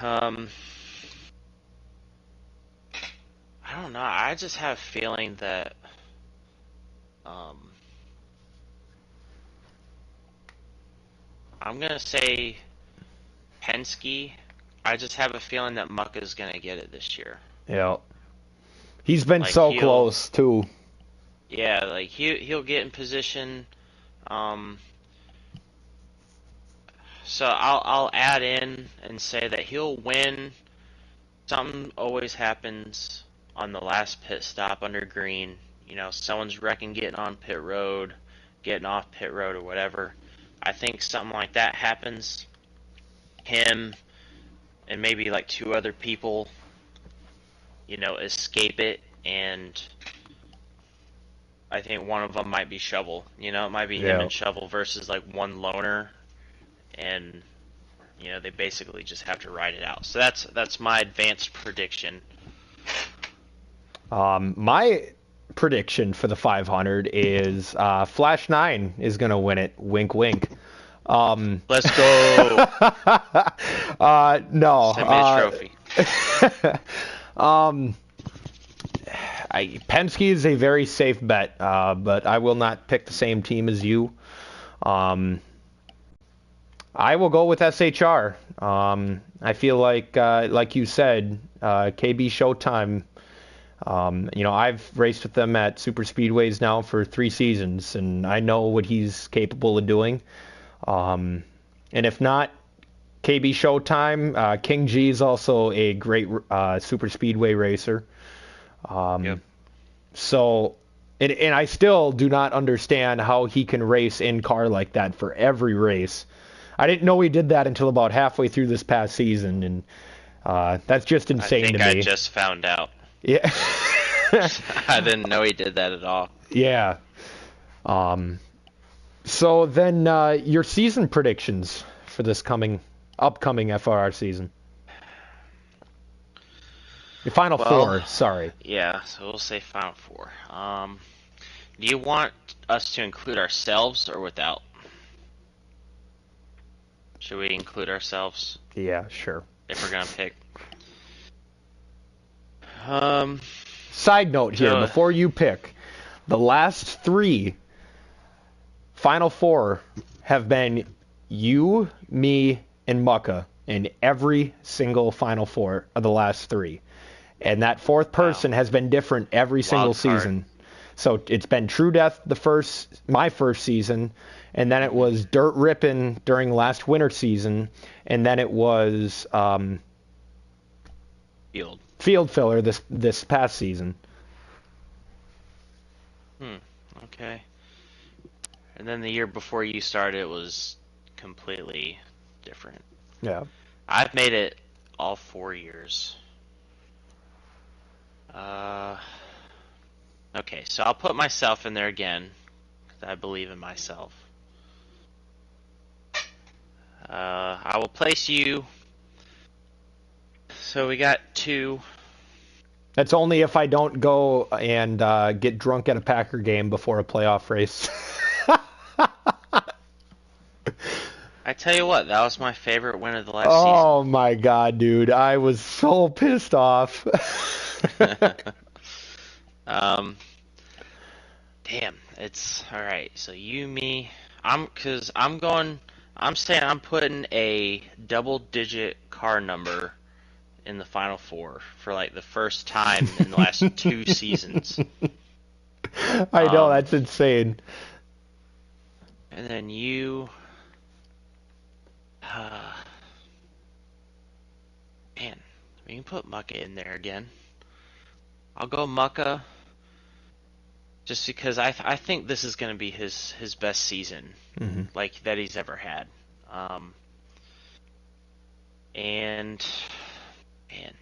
Speaker 2: I don't know. I just have a feeling that I'm gonna say Penske. I just have a feeling that Mucka's gonna get it this year.
Speaker 1: Yeah. He's been
Speaker 2: Like
Speaker 1: so close too.
Speaker 2: yeah, like he'll get in position. So I'll add in and say that he'll win. Something always happens on the last pit stop under green. Someone's wrecking getting on pit road, getting off pit road or whatever. I think something like that happens. Him and maybe like two other people, escape it, and I think one of them might be Shovel. It might be him and Shovel versus like one loner, and they basically just have to ride it out. So that's my advanced prediction.
Speaker 1: My prediction for the 500 is Flash 9 is going to win it. Wink, wink.
Speaker 2: Let's go.
Speaker 1: No.
Speaker 2: Send me a trophy.
Speaker 1: Penske is a very safe bet, but I will not pick the same team as you. I will go with SHR. I feel like you said, KB Showtime. I've raced with them at super speedways now for 3 seasons, and I know what he's capable of doing. And if not KB Showtime, King G is also a great super speedway racer.
Speaker 2: Yep.
Speaker 1: So, and I still do not understand how he can race in car like that for every race. I didn't know he did that until about halfway through this past season, and that's just insane to me.
Speaker 2: I just found out.
Speaker 1: Yeah.
Speaker 2: I didn't know he did that at all.
Speaker 1: Yeah. So then your season predictions for this upcoming FRR season. Your final 4, sorry.
Speaker 2: Yeah, so we'll say final 4. Do you want us to include ourselves or without? Should we include ourselves?
Speaker 1: Yeah, sure.
Speaker 2: If we're gonna pick.
Speaker 1: Side note here, before you pick, the last 3 final 4 have been you, me, and Mucka in every single final 4 of the last 3. And that 4th person has been different every single season. So it's been True Death my first season, and then it was Dirt Rippin' during last winter season, and then it was Field Filler this past season.
Speaker 2: Okay. And then the year before you started, it was completely different.
Speaker 1: Yeah.
Speaker 2: I've made it all 4 years. Okay, so I'll put myself in there again, because I believe in myself. I will place you. So we got 2.
Speaker 1: That's only if I don't go and get drunk at a Packer game before a playoff race.
Speaker 2: I tell you what, that was my favorite win of the last season.
Speaker 1: Oh my god, dude. I was so pissed off.
Speaker 2: Damn, it's alright. So you, me, I'm saying I'm putting a double-digit car number in the final 4 for like the first time in the last 2 seasons.
Speaker 1: I know, that's insane.
Speaker 2: And then you, man, we can put Mucka in there again. I'll go Mucka, just because I think this is going to be his best season, like that he's ever had. And man,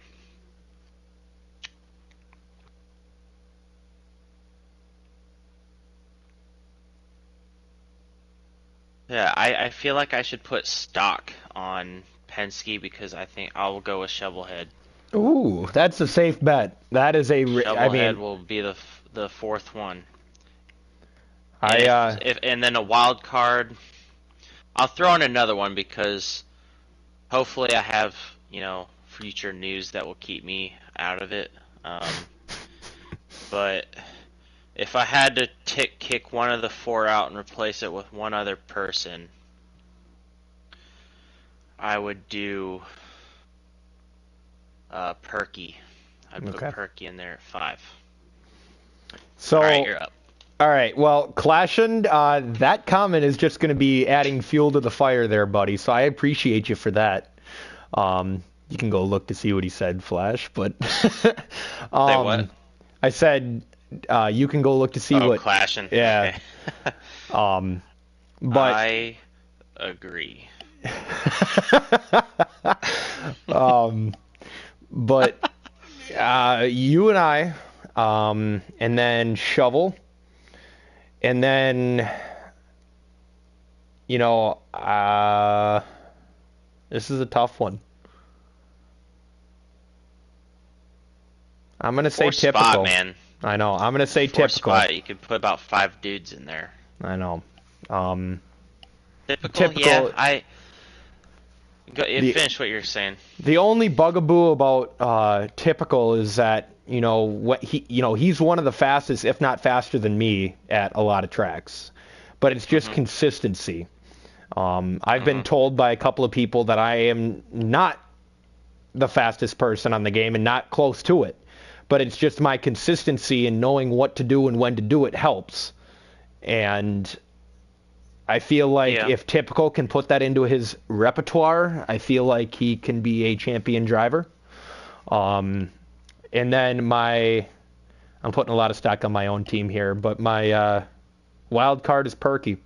Speaker 2: yeah, I feel like I should put stock on Penske because I think I'll go with Shovelhead.
Speaker 1: Ooh, that's a safe bet. That is a.
Speaker 2: Shovelhead will be the 4th one. And then a wild card. I'll throw in another one because hopefully I have future news that will keep me out of it. But if I had to kick one of the 4 out and replace it with one other person, I would do Perky. I'd put Perky in there at 5.
Speaker 1: So,
Speaker 2: all right, you're up.
Speaker 1: All right, well, Clashin, that comment is just going to be adding fuel to the fire there, buddy, so I appreciate you for that. You can go look to see what he said, Flash, but...
Speaker 2: Say what?
Speaker 1: I said you can go look to see what...
Speaker 2: Clashin.
Speaker 1: Yeah.
Speaker 2: Okay.
Speaker 1: But...
Speaker 2: I agree.
Speaker 1: But you and I, and then Shovel, and then, this is a tough one. I'm going to say typical.
Speaker 2: Spot, man.
Speaker 1: I know. I'm going to say
Speaker 2: 4th
Speaker 1: typical.
Speaker 2: spot, you could put about 5 dudes in there.
Speaker 1: I know.
Speaker 2: Typical. Yeah, finish what you're saying.
Speaker 1: The only bugaboo about typical is that he's one of the fastest, if not faster than me, at a lot of tracks, but it's just consistency. I've been told by a couple of people that I am not the fastest person on the game and not close to it. But it's just my consistency in knowing what to do and when to do it helps. And I feel like if Typical can put that into his repertoire, I feel like he can be a champion driver. And then I'm putting a lot of stock on my own team here, but my wild card is Perky.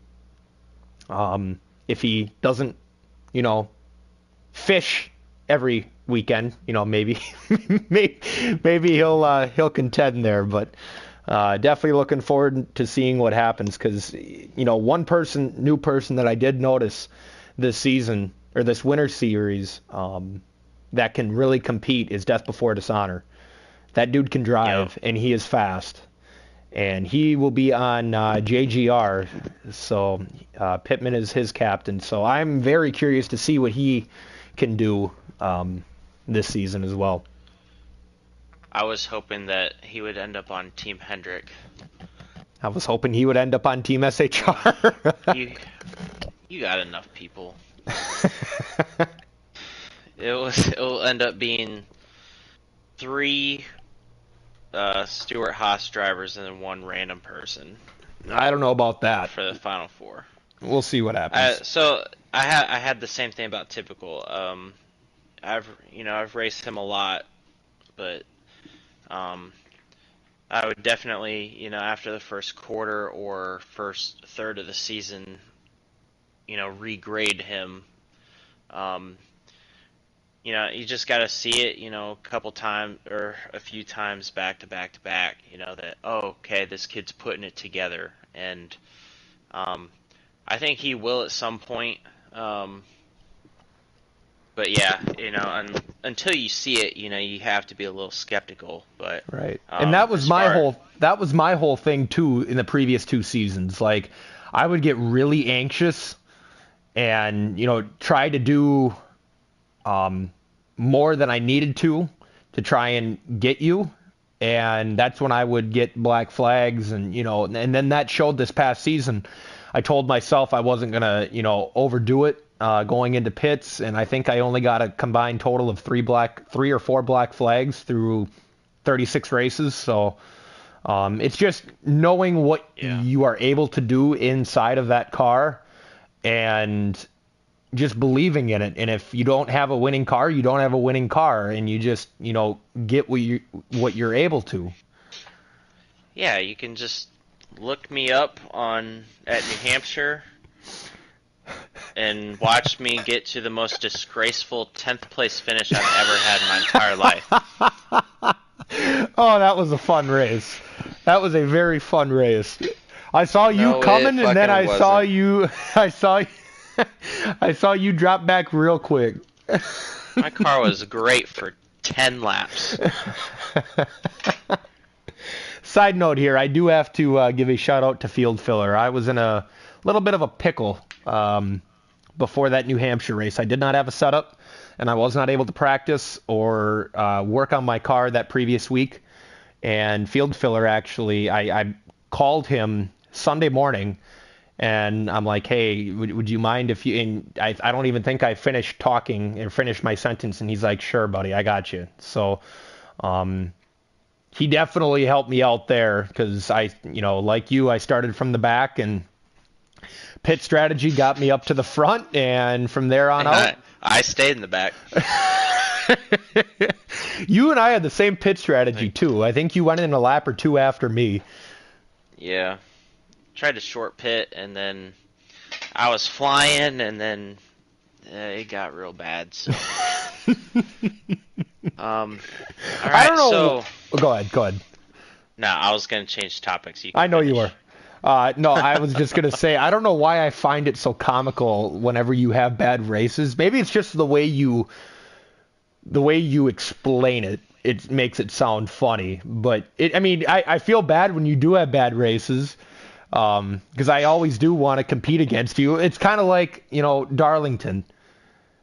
Speaker 1: If he doesn't, fish every weekend, maybe maybe he'll contend there, but definitely looking forward to seeing what happens, because one new person that I did notice this season or this winter series that can really compete is Death Before Dishonor. That dude can drive, and he is fast. And he will be on JGR, so Pittman is his captain. So I'm very curious to see what he can do this season as well.
Speaker 2: I was hoping that he would end up on Team Hendrick.
Speaker 1: I was hoping he would end up on Team SHR.
Speaker 2: you got enough people. It'll end up being 3 Stuart Haas drivers and then 1 random person.
Speaker 1: I don't know about that
Speaker 2: for the Final 4.
Speaker 1: We'll see what happens.
Speaker 2: So I had the same thing about Typical. I've raced him a lot, but I would definitely, after the first quarter or first third of the season, regrade him. You just got to see it, a couple times or a few times back to back to back, that, okay, this kid's putting it together. And I think he will at some point. But yeah, until you see it, you have to be a little skeptical. But
Speaker 1: right, and that was my whole thing too in the previous 2 seasons. Like, I would get really anxious and try to do more than I needed to try and get you, and that's when I would get black flags, and and then that showed this past season. I told myself I wasn't gonna overdo it going into pits, and I think I only got a combined total of 3 or 4 black flags through 36 races. So it's just knowing what you are able to do inside of that car and just believing in it. And if you don't have a winning car, you don't have a winning car, and you just get what you're able to.
Speaker 2: Yeah, you can just look me up at New Hampshire and watch me get to the most disgraceful 10th place finish I've ever had in my entire life.
Speaker 1: Oh, that was a fun race. That was a very fun race. I saw you coming, and then I saw you drop back real quick.
Speaker 2: My car was great for 10 laps.
Speaker 1: Side note here, I do have to give a shout out to Field Filler. I was in a little bit of a pickle before that New Hampshire race. I did not have a setup, and I was not able to practice or work on my car that previous week. And Field Filler, actually, I called him Sunday morning, and I'm like, hey, would you mind if you... And I don't even think I finished talking or finished my sentence, and he's like, sure, buddy, I got you. So he definitely helped me out there, because like you, I started from the back, and pit strategy got me up to the front, and from there on out...
Speaker 2: I stayed in the back.
Speaker 1: You and I had the same pit strategy, too. I think you went in a lap or 2 after me.
Speaker 2: Yeah. Tried to short pit, and then I was flying, and then it got real bad. So. All right,
Speaker 1: I don't know. So... Go ahead.
Speaker 2: No, I was going to change topics.
Speaker 1: I know you were. No, I was just going to say, I don't know why I find it so comical whenever you have bad races. Maybe it's just the way you explain it. It makes it sound funny. But, I feel bad when you do have bad races, because I always do want to compete against you. It's kind of like, Darlington.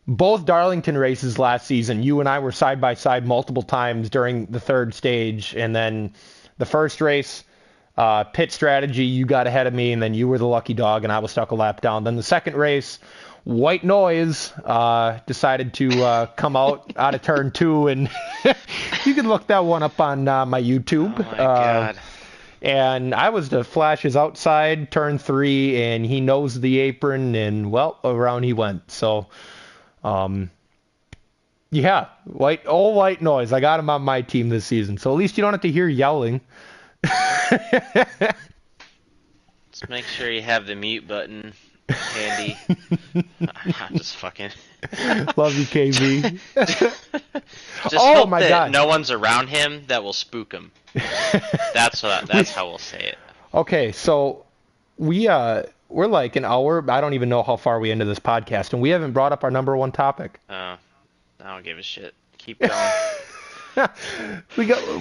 Speaker 1: Both Darlington races last season, you and I were side by side multiple times during the third stage, and then the first race, Pit strategy, you got ahead of me, and then you were the lucky dog, and I was stuck a lap down. Then the second race, White Noise decided to come out of turn 2, and you can look that one up on my YouTube.
Speaker 2: Oh my God.
Speaker 1: And I was the flashes outside turn 3, and he nosed the apron, and well, around he went. So, yeah, White Noise. I got him on my team this season, so at least you don't have to hear yelling.
Speaker 2: Just make sure you have the mute button handy. I'm just fucking.
Speaker 1: Love you, KB.
Speaker 2: Just
Speaker 1: Oh
Speaker 2: hope
Speaker 1: my
Speaker 2: that
Speaker 1: God.
Speaker 2: no one's around him that will spook him. That's how we'll say it.
Speaker 1: Okay, so we're like an hour. I don't even know how far we into this podcast, and we haven't brought up our number one topic.
Speaker 2: I don't give a shit. Keep going.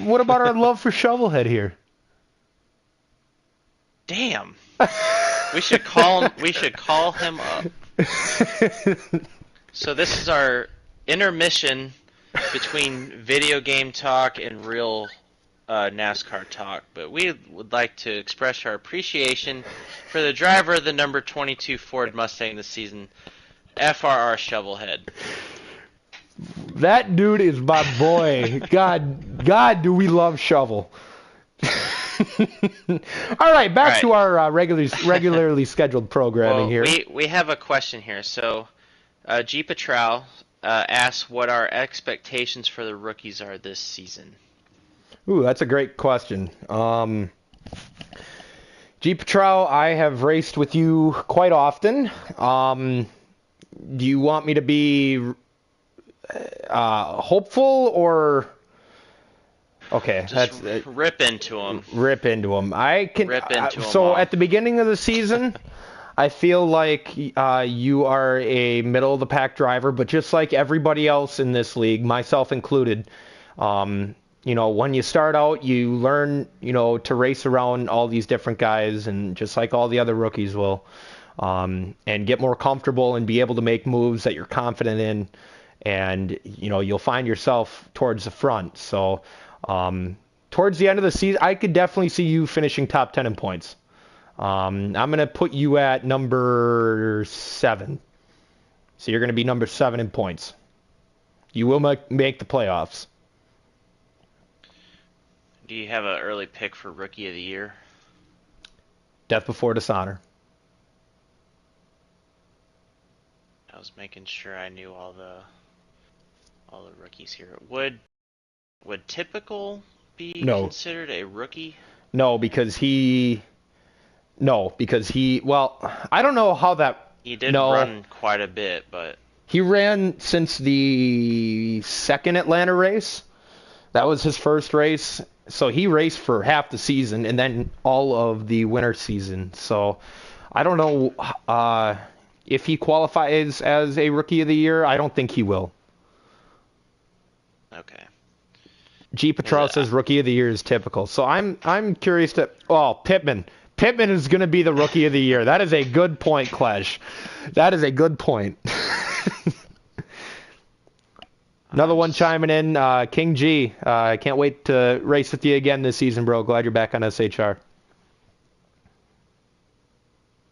Speaker 1: What about our love for Shovelhead here?
Speaker 2: Damn. We should call him up. So this is our intermission between video game talk and real NASCAR talk, but we would like to express our appreciation for the driver of the number 22 Ford Mustang this season, FRR Shovelhead.
Speaker 1: That dude is my boy. God, do we love Shovel. All right, back to our regularly scheduled programming here.
Speaker 2: We have a question here. So, G. Patral asks what our expectations for the rookies are this season.
Speaker 1: Ooh, that's a great question. G. Patral, I have raced with you quite often. Do you want me to be hopeful or... Okay,
Speaker 2: Just rip into him.
Speaker 1: Rip into him. I can.
Speaker 2: Rip into him.
Speaker 1: So at the beginning of the season, I feel like you are a middle of the pack driver, but just like everybody else in this league, myself included, when you start out, you learn, to race around all these different guys, and just like all the other rookies will, and get more comfortable and be able to make moves that you're confident in, and you'll find yourself towards the front. So. Towards the end of the season, I could definitely see you finishing top 10 in points. I'm going to put you at number 7. So you're going to be number 7 in points. You will make the playoffs.
Speaker 2: Do you have an early pick for Rookie of the Year?
Speaker 1: Death Before Dishonor.
Speaker 2: I was making sure I knew all the rookies here. Would Typical be considered a rookie?
Speaker 1: No, because he. Well, I don't know how that.
Speaker 2: He did run quite a bit, but
Speaker 1: he ran since the second Atlanta race. That was his first race. So he raced for half the season and then all of the winter season. So I don't know if he qualifies as a Rookie of the Year. I don't think he will.
Speaker 2: Okay.
Speaker 1: G. Patral says Rookie of the Year is Typical. So I'm curious to... Oh, Pittman. Pittman is going to be the Rookie of the Year. That is a good point, Clash. That is a good point. Another one chiming in. King G. I can't wait to race with you again this season, bro. Glad you're back on SHR.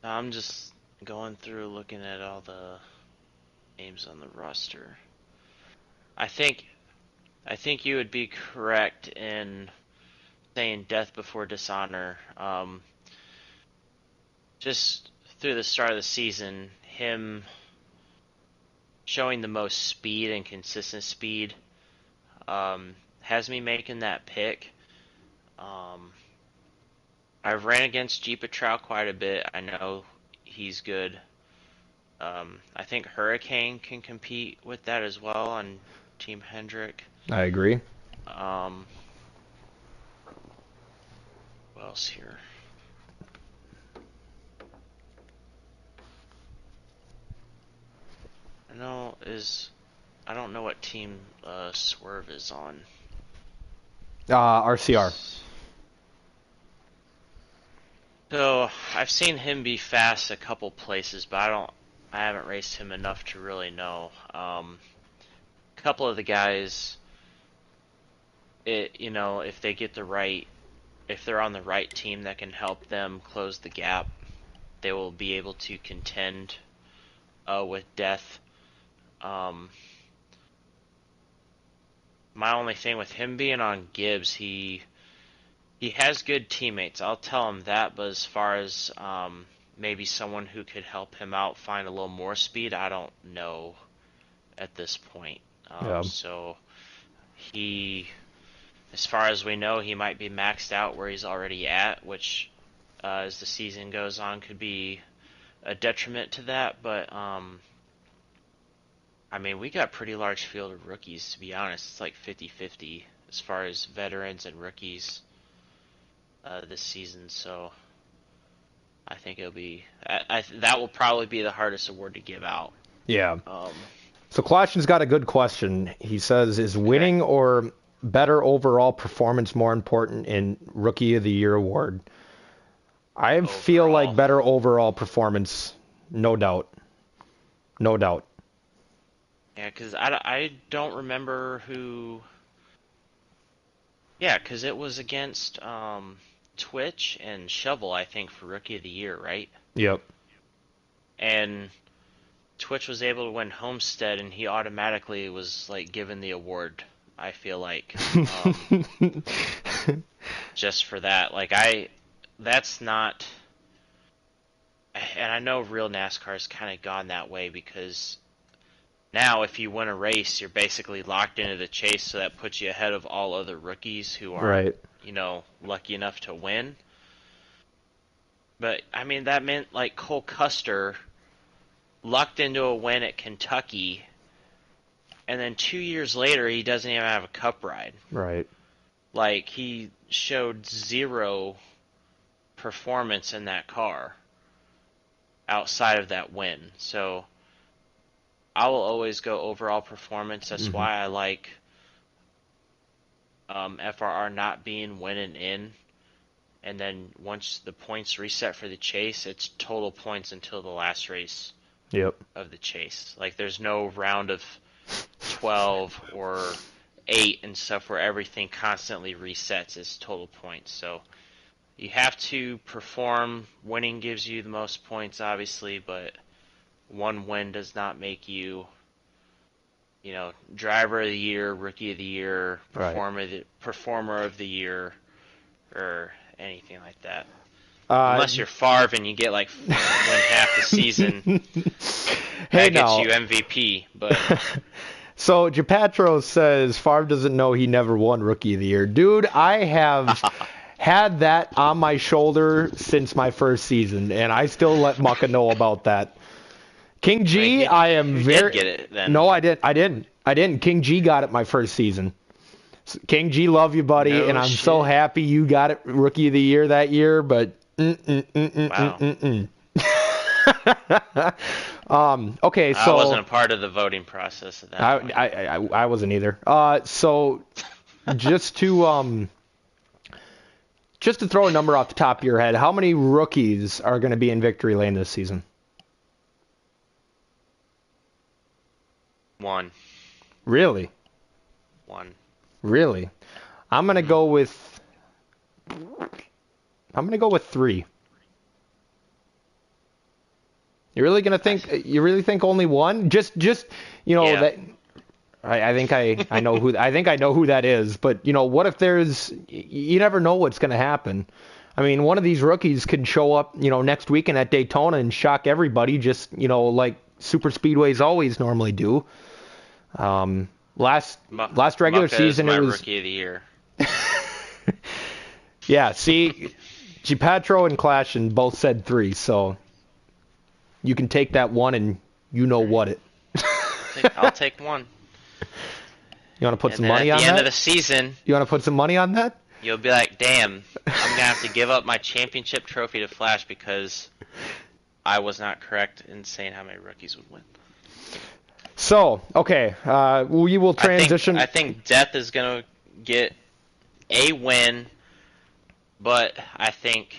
Speaker 2: I'm just going through looking at all the names on the roster. I think you would be correct in saying Death Before Dishonor. Just through the start of the season, him showing the most speed and consistent speed has me making that pick. I've ran against G. Patral quite a bit. I know he's good. I think Hurricane can compete with that as well on Team Hendrick.
Speaker 1: I agree.
Speaker 2: What else here? I don't know what team Swerve is on.
Speaker 1: RCR.
Speaker 2: So I've seen him be fast a couple places, but I haven't raced him enough to really know. A couple of the guys, if they get the right if they're on the right team that can help them close the gap, they will be able to contend with Death. My only thing with him being on Gibbs, he has good teammates. I'll tell him that. But as far as maybe someone who could help him out find a little more speed, I don't know at this point. So he, as far as we know, he might be maxed out where he's already at, which as the season goes on could be a detriment to that. But I mean, we got pretty large field of rookies, to be honest. It's like 50-50 as far as veterans and rookies this season. So I think it'll be that will probably be the hardest award to give out.
Speaker 1: Yeah. So Klashen's got a good question. He says, is winning or better overall performance more important in Rookie of the Year award? I feel like better overall performance, no doubt. No doubt.
Speaker 2: Yeah, because I don't remember who... Yeah, because it was against Twitch and Shovel, I think, for Rookie of the Year, right?
Speaker 1: Yep.
Speaker 2: And Twitch was able to win Homestead, and he automatically was, like, given the award, I feel like. Just for that. Like, that's not... And I know real NASCAR's kind of gone that way, because... Now, if you win a race, you're basically locked into the chase, so that puts you ahead of all other rookies who aren't, lucky enough to win. But, I mean, that meant, like, Cole Custer lucked into a win at Kentucky, and then 2 years later, he doesn't even have a cup ride.
Speaker 1: Right.
Speaker 2: Like, he showed zero performance in that car outside of that win. So... I will always go overall performance. That's why I like FRR not being win and in. And then once the points reset for the chase, it's total points until the last race of the chase. Like, there's no round of 12 or 8 and stuff where everything constantly resets. It's total points. So you have to perform. Winning gives you the most points, obviously, but... one win does not make you, driver of the year, rookie of the year, performer of the year, or anything like that. Unless you're Favre and you get win half the season, that gets you MVP. But
Speaker 1: so Japatro says Favre doesn't know he never won rookie of the year. Dude, I have had that on my shoulder since my first season, and I still let Mucka know about that. King G, I am very...
Speaker 2: did get it then.
Speaker 1: No, I didn't. King G got it my first season. King G, love you, buddy, and I'm so happy you got it Rookie of the Year that year, but... Okay, so...
Speaker 2: I wasn't a part of the voting process at that point.
Speaker 1: I wasn't either. So, just to throw a number off the top of your head, how many rookies are going to be in victory lane this season?
Speaker 2: 1.
Speaker 1: Really?
Speaker 2: 1.
Speaker 1: Really? I'm gonna go with 3. You really think only 1? Just that. I think I know who that is. But what if there's? You never know what's gonna happen. I mean, one of these rookies could show up, next weekend at Daytona and shock everybody. Just like super speedways always normally do. Last regular season it was
Speaker 2: rookie of the year.
Speaker 1: Yeah, see, Gpatro and Klashen both said 3, so you can take that 1 and what it.
Speaker 2: I'll take 1.
Speaker 1: You want to put some money on that?
Speaker 2: At the end of the season,
Speaker 1: you want to put some money on that?
Speaker 2: You'll be like, damn, I'm gonna have to give up my championship trophy to Flash because I was not correct in saying how many rookies would win.
Speaker 1: So, okay, we will transition.
Speaker 2: I think Death is going to get a win, but I think,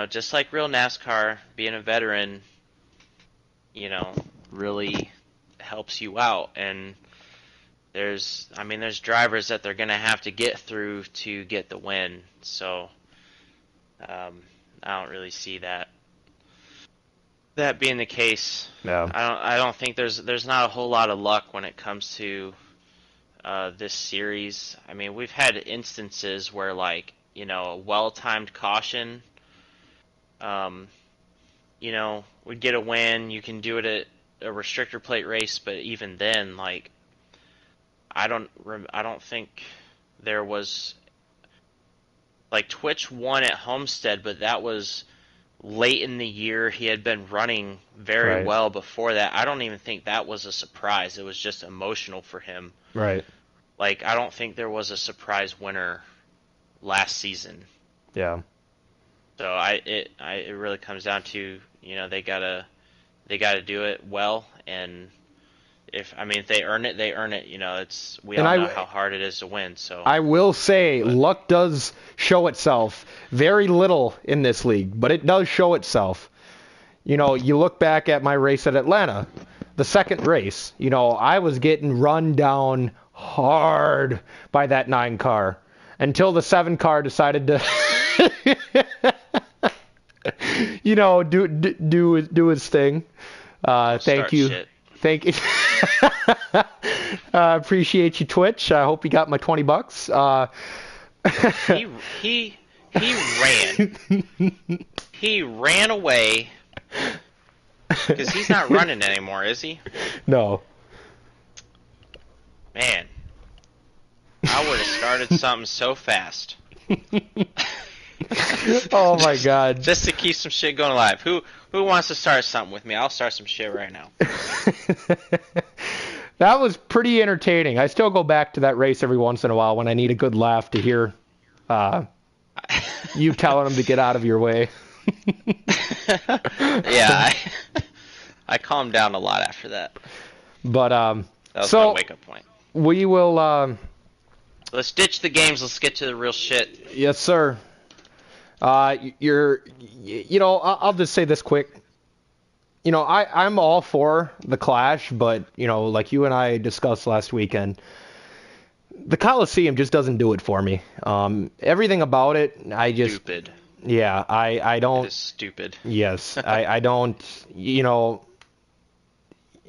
Speaker 2: just like real NASCAR, being a veteran, really helps you out. And there's drivers that they're gonna have to get through to get the win. So I don't really see that being the case.
Speaker 1: Yeah.
Speaker 2: I don't think there's not a whole lot of luck when it comes to this series. I mean, we've had instances where, like, you know, a well-timed caution, you know, would get a win. You can do it at a restrictor plate race, but even then, like, I don't think there was, like, Twitch won at Homestead, but that was late in the year. He had been running very well before that. I don't even think that was a surprise. It was just emotional for him.
Speaker 1: Right.
Speaker 2: Like, I don't think there was a surprise winner last season.
Speaker 1: Yeah.
Speaker 2: So it really comes down to, you know, they gotta do it well, and if they earn it, they earn it. You know, we all know how hard it is to win. So
Speaker 1: I will say, luck does show itself. Very little in this league, but it does show itself. You know, you look back at my race at Atlanta, the second race. You know, I was getting run down hard by that 9 car until the 7 car decided to, you know, do his thing. Thank you.
Speaker 2: Shit.
Speaker 1: Thank you. Appreciate you, Twitch. I hope you got my $20.
Speaker 2: He ran. He ran away because he's not running anymore, is he?
Speaker 1: No.
Speaker 2: Man, I would have started something so fast.
Speaker 1: Oh my God.
Speaker 2: Just to keep some shit going live. Who wants to start something with me? I'll start some shit right now.
Speaker 1: That was pretty entertaining. I still go back to that race every once in a while when I need a good laugh to hear you telling him to get out of your way.
Speaker 2: Yeah, I calmed down a lot after that.
Speaker 1: But
Speaker 2: that was
Speaker 1: so
Speaker 2: my wake-up point.
Speaker 1: We will.
Speaker 2: Let's ditch the games. Let's get to the real shit.
Speaker 1: Yes, sir. You know, I'll just say this quick. You know, I'm all for the Clash, but, you know, like you and I discussed last weekend, the Coliseum just doesn't do it for me. Everything about it, I just...
Speaker 2: Stupid.
Speaker 1: Yeah, I don't...
Speaker 2: It is stupid.
Speaker 1: Yes, I don't, you know...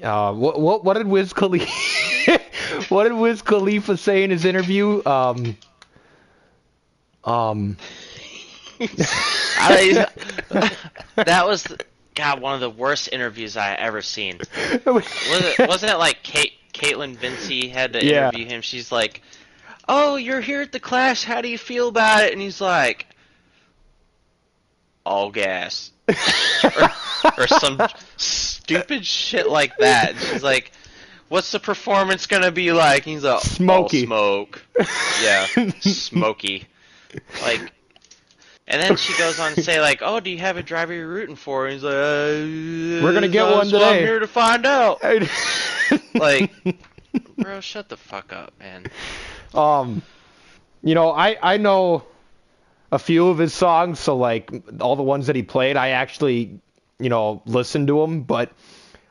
Speaker 1: What did Wiz Khalifa... what did Wiz Khalifa say in his interview? That
Speaker 2: was... God, one of the worst interviews I ever seen. Wasn't it like Caitlin Vincey had to interview him? She's like, "Oh, you're here at the Clash. How do you feel about it?" And he's like, "All gas," or some stupid shit like that. And she's like, "What's the performance gonna be like?" And he's like,
Speaker 1: "Smoky."
Speaker 2: "All smoke." Yeah, smoky. Like. And then she goes on to say, like, "Oh, do you have a driver you're rooting for?" And he's like,
Speaker 1: "We're gonna get one today.
Speaker 2: I'm here to find out." Like, bro, shut the fuck up, man.
Speaker 1: You know, I know a few of his songs, so like all the ones that he played, I actually, you know, listened to them. But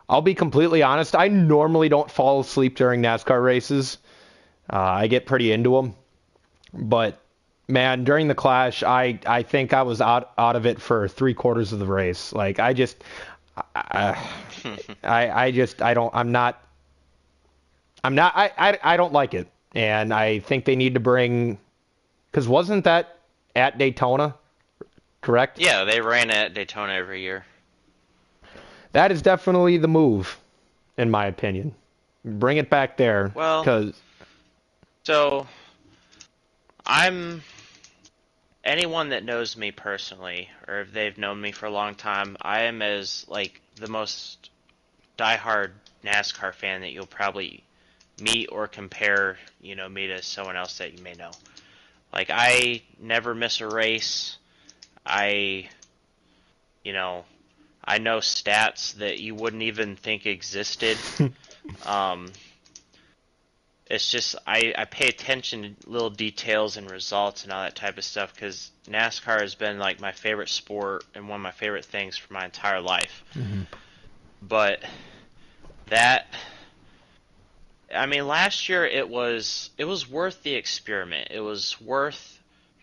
Speaker 1: I'll be completely honest, I normally don't fall asleep during NASCAR races. I get pretty into them, but. Man, during the Clash, I think I was out of it for 3/4 of the race. Like I don't like it, and I think they need to bring, because wasn't that at Daytona, correct?
Speaker 2: Yeah, they ran at Daytona every year.
Speaker 1: That is definitely the move, in my opinion. Bring it back there.
Speaker 2: Well, so anyone that knows me personally, or if they've known me for a long time, I am as, like, the most diehard NASCAR fan that you'll probably meet or compare, you know, me to someone else that you may know. Like, I never miss a race. I know stats that you wouldn't even think existed. It's just, I pay attention to little details and results and all that type of stuff, because NASCAR has been, like, my favorite sport and one of my favorite things for my entire life. Mm-hmm. But that, I mean, last year it was worth the experiment. It was worth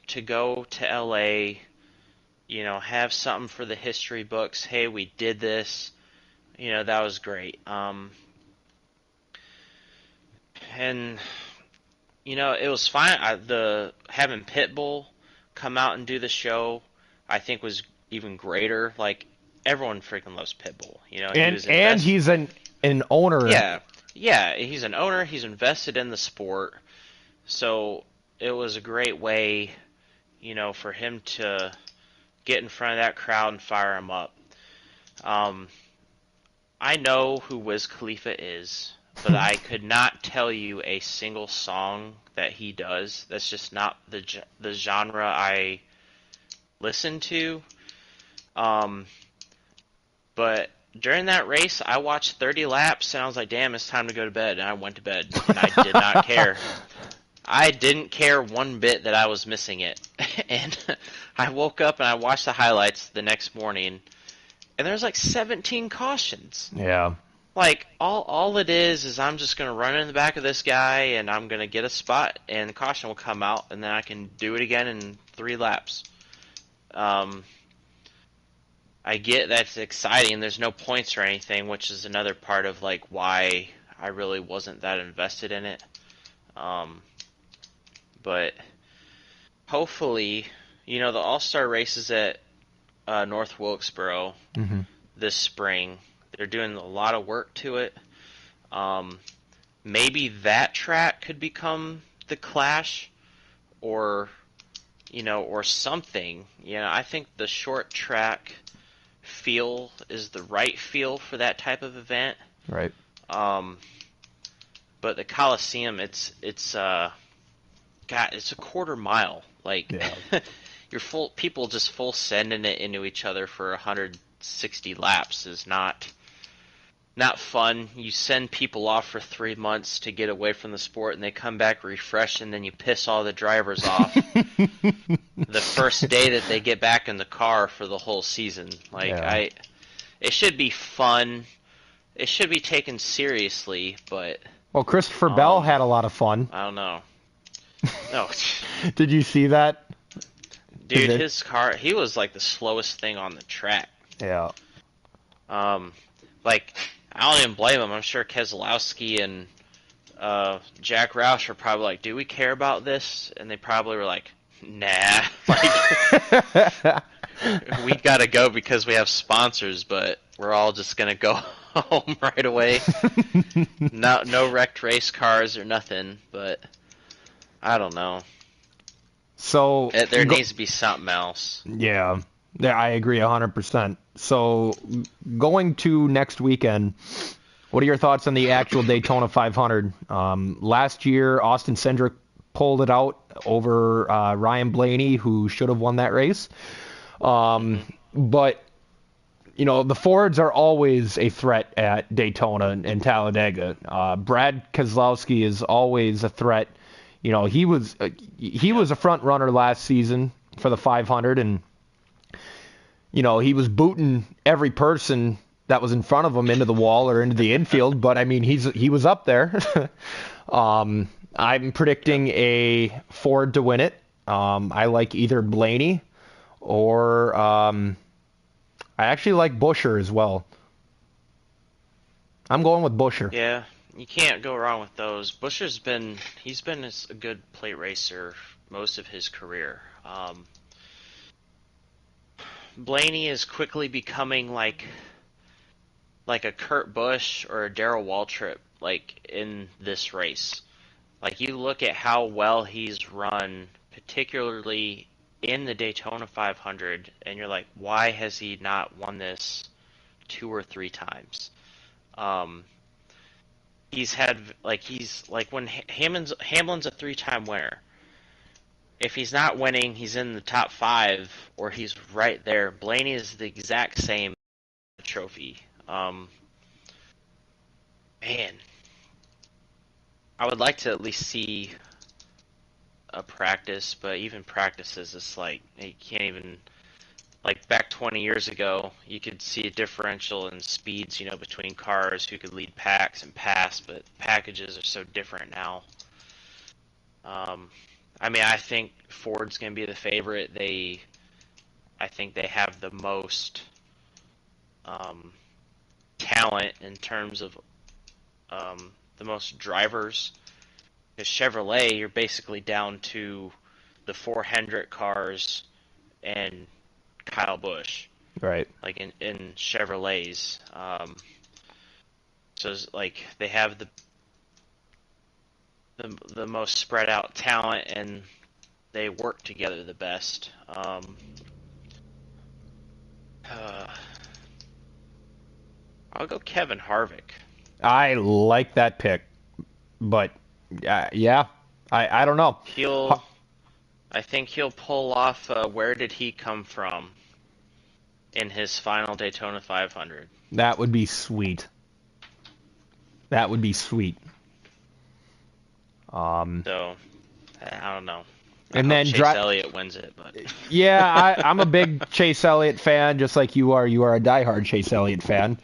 Speaker 2: to go to LA, have something for the history books. Hey, we did this. That was great. And it was fine. Having Pitbull come out and do the show, I think was even greater. Like, everyone freaking loves Pitbull.
Speaker 1: And he's an owner.
Speaker 2: Yeah, he's an owner. He's invested in the sport, so it was a great way, for him to get in front of that crowd and fire him up. I know who Wiz Khalifa is, but I could not tell you a single song that he does. That's just not the genre I listen to. But during that race, I watched 30 laps, and I was like, damn, it's time to go to bed. And I went to bed, and I did not care. I didn't care one bit that I was missing it. And I woke up, and I watched the highlights the next morning, and there's like 17 cautions.
Speaker 1: Yeah.
Speaker 2: Like, all it is I'm just going to run in the back of this guy, and I'm going to get a spot, and the caution will come out, and then I can do it again in 3 laps. I get that's exciting. There's no points or anything, which is another part of like why I really wasn't that invested in it. But hopefully, the All-Star races at North Wilkesboro this spring, they're doing a lot of work to it. Maybe that track could become the Clash, or something. I think the short track feel is the right feel for that type of event.
Speaker 1: Right.
Speaker 2: But the Coliseum, it's a quarter mile. Like,
Speaker 1: yeah.
Speaker 2: people just full sending it into each other for 160 laps is not fun. You send people off for 3 months to get away from the sport, and they come back refreshed, and then you piss all the drivers off the first day that they get back in the car for the whole season. Like, yeah. It should be fun. It should be taken seriously, but...
Speaker 1: Well, Christopher Bell had a lot of fun.
Speaker 2: I don't know. No.
Speaker 1: Did you see that?
Speaker 2: Dude, his car, he was like the slowest thing on the track.
Speaker 1: Yeah.
Speaker 2: Like, I don't even blame him. I'm sure Keselowski and Jack Roush are probably like, do we care about this? And they probably were like, nah. Like, we gotta go because we have sponsors, but we're all just gonna go home right away. No wrecked race cars or nothing, but I don't know.
Speaker 1: So
Speaker 2: there needs to be something else.
Speaker 1: Yeah, I agree 100%. So going to next weekend, what are your thoughts on the actual Daytona 500? Last year, Austin Cindric pulled it out over Ryan Blaney, who should have won that race. But, the Fords are always a threat at Daytona and Talladega. Brad Keselowski is always a threat. He was a front runner last season for the 500, and he was booting every person that was in front of him into the wall or into the infield. But I mean, he was up there. I'm predicting a Ford to win it. I like either Blaney or I actually like Buescher as well. I'm going with Buescher.
Speaker 2: Yeah. You can't go wrong with those. Buescher's been a good plate racer most of his career. Blaney is quickly becoming like a Kurt Busch or a Darrell Waltrip, like, in this race. Like, you look at how well he's run, particularly in the Daytona 500, and you're like, why has he not won this 2 or 3 times? He's when Hamlin's a 3-time winner. If he's not winning, he's in the top 5, or he's right there. Blaney is the exact same trophy. Man, I would like to at least see a practice, but even practices, it's like you can't even like back 20 years ago, you could see a differential in speeds, between cars who could lead packs and pass, but packages are so different now. I think Ford's going to be the favorite. I think they have the most talent in terms of the most drivers. Because Chevrolet, you're basically down to the 400 cars and Kyle Busch.
Speaker 1: Right.
Speaker 2: Like in Chevrolets. So it's like they have the most spread out talent, and they work together the best. I'll go Kevin Harvick.
Speaker 1: I like that pick, but yeah, I don't know.
Speaker 2: I think he'll pull off. Where did he come from in his final Daytona 500?
Speaker 1: That would be sweet. That would be sweet.
Speaker 2: So I don't know.
Speaker 1: And then
Speaker 2: Chase Elliott wins it, but
Speaker 1: yeah, I'm a big Chase Elliott fan, just like you are. You are a diehard Chase Elliott fan.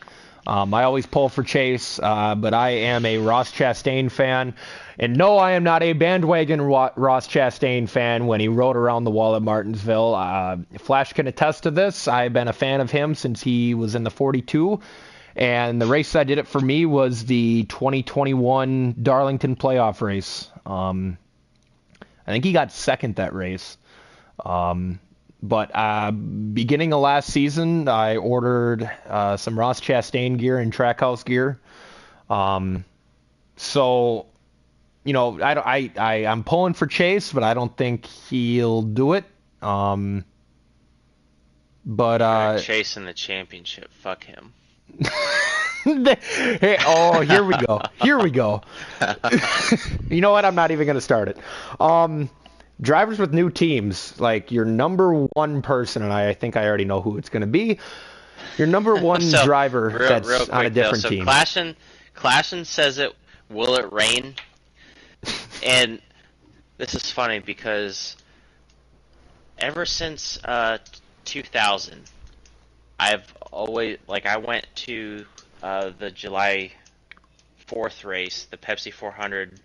Speaker 1: I always pull for Chase, but I am a Ross Chastain fan. And no, I am not a bandwagon Ross Chastain fan when he rode around the wall at Martinsville. Flash can attest to this. I've been a fan of him since he was in the 42. And the race that did it for me was the 2021 Darlington playoff race. I think he got second that race. But beginning of last season, I ordered some Ross Chastain gear and Trackhouse gear. So, I'm pulling for Chase, but I don't think he'll do it. But
Speaker 2: Chase in the championship, fuck him.
Speaker 1: Hey, here we go. Here we go. You know what? I'm not even going to start it. Drivers with new teams, like your number one person, and I think I already know who it's going to be. Your number one driver that's real quick, on a different team.
Speaker 2: Clashen says it. Will it rain? And this is funny because ever since 2000, I've always I went to the July 4th race, the Pepsi 400.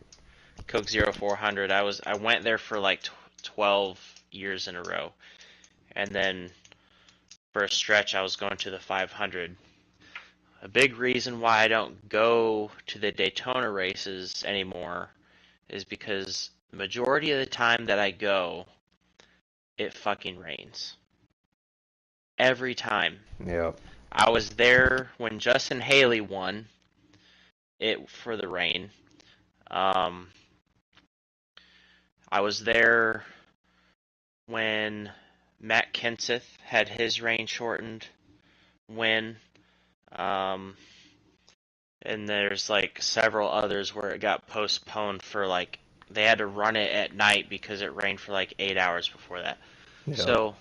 Speaker 2: Coke Zero 400. I went there for 12 years in a row, and then for a stretch I was going to the 500. A big reason why I don't go to the Daytona races anymore is because the majority of the time that I go, it fucking rains. Every time.
Speaker 1: Yeah.
Speaker 2: I was there when Justin Haley won it for the rain. I was there when Matt Kenseth had his rain shortened win. And there's several others where it got postponed for they had to run it at night because it rained for 8 hours before that. Yeah. So,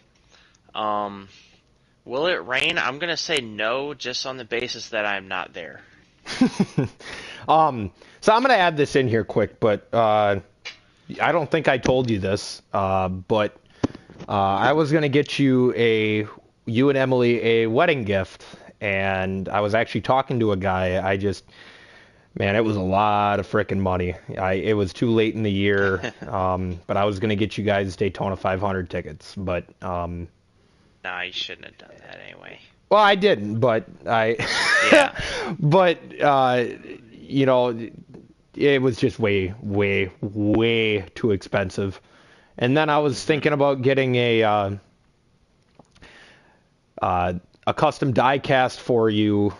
Speaker 2: will it rain? I'm going to say no, just on the basis that I'm not there.
Speaker 1: So I'm going to add this in here quick, but I don't think I told you this, but I was going to get you and Emily a wedding gift, and I was actually talking to a guy. Man, it was a lot of frickin' money. It was too late in the year, but I was going to get you guys Daytona 500 tickets, but... No,
Speaker 2: you shouldn't have done that anyway.
Speaker 1: Well, I didn't, but
Speaker 2: Yeah.
Speaker 1: But, it was just way, way, way too expensive. And then I was thinking about getting a custom die cast for you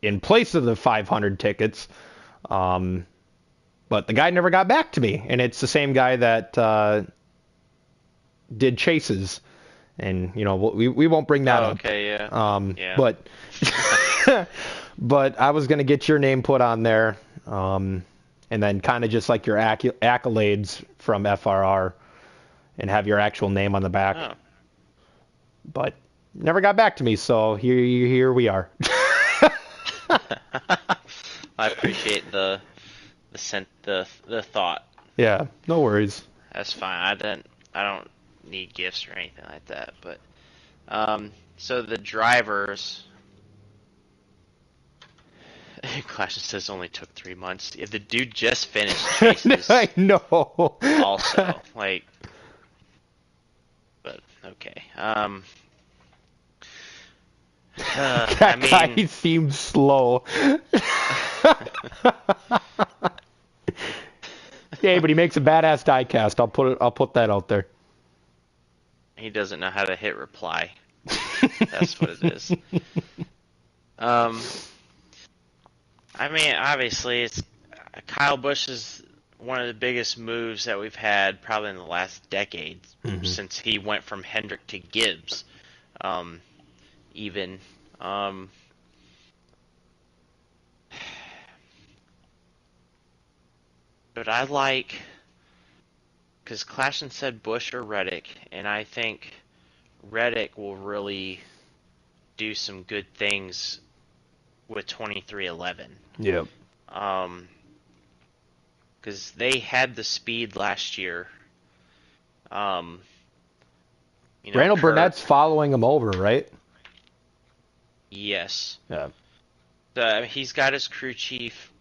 Speaker 1: in place of the 500 tickets. But the guy never got back to me. And it's the same guy that did Chase's. And, we won't bring that up.
Speaker 2: Okay, yeah. Yeah.
Speaker 1: But... But I was going to get your name put on there, and then kind of just your accolades from FRR, and have your actual name on the back.
Speaker 2: Oh.
Speaker 1: But never got back to me, so here we are.
Speaker 2: I appreciate the thought.
Speaker 1: Yeah, no worries.
Speaker 2: That's fine. I don't need gifts or anything like that. But so the drivers. Clash says only took 3 months. Yeah, the dude just finished chases.
Speaker 1: I know.
Speaker 2: Also, like, but okay.
Speaker 1: That guy seems slow. Yeah, but he makes a badass diecast. I'll put that out there.
Speaker 2: He doesn't know how to hit reply. That's what it is. I mean, obviously, it's Kyle Busch is one of the biggest moves that we've had probably in the last decade since he went from Hendrick to Gibbs. Even. But I like, because Clashin said Busch or Reddick, and I think Reddick will really do some good things with 2311.
Speaker 1: Yep.
Speaker 2: Because they had the speed last year.
Speaker 1: Randall Burnett's following him over, right?
Speaker 2: Yes.
Speaker 1: Yeah.
Speaker 2: So, I mean, he's got his crew chief.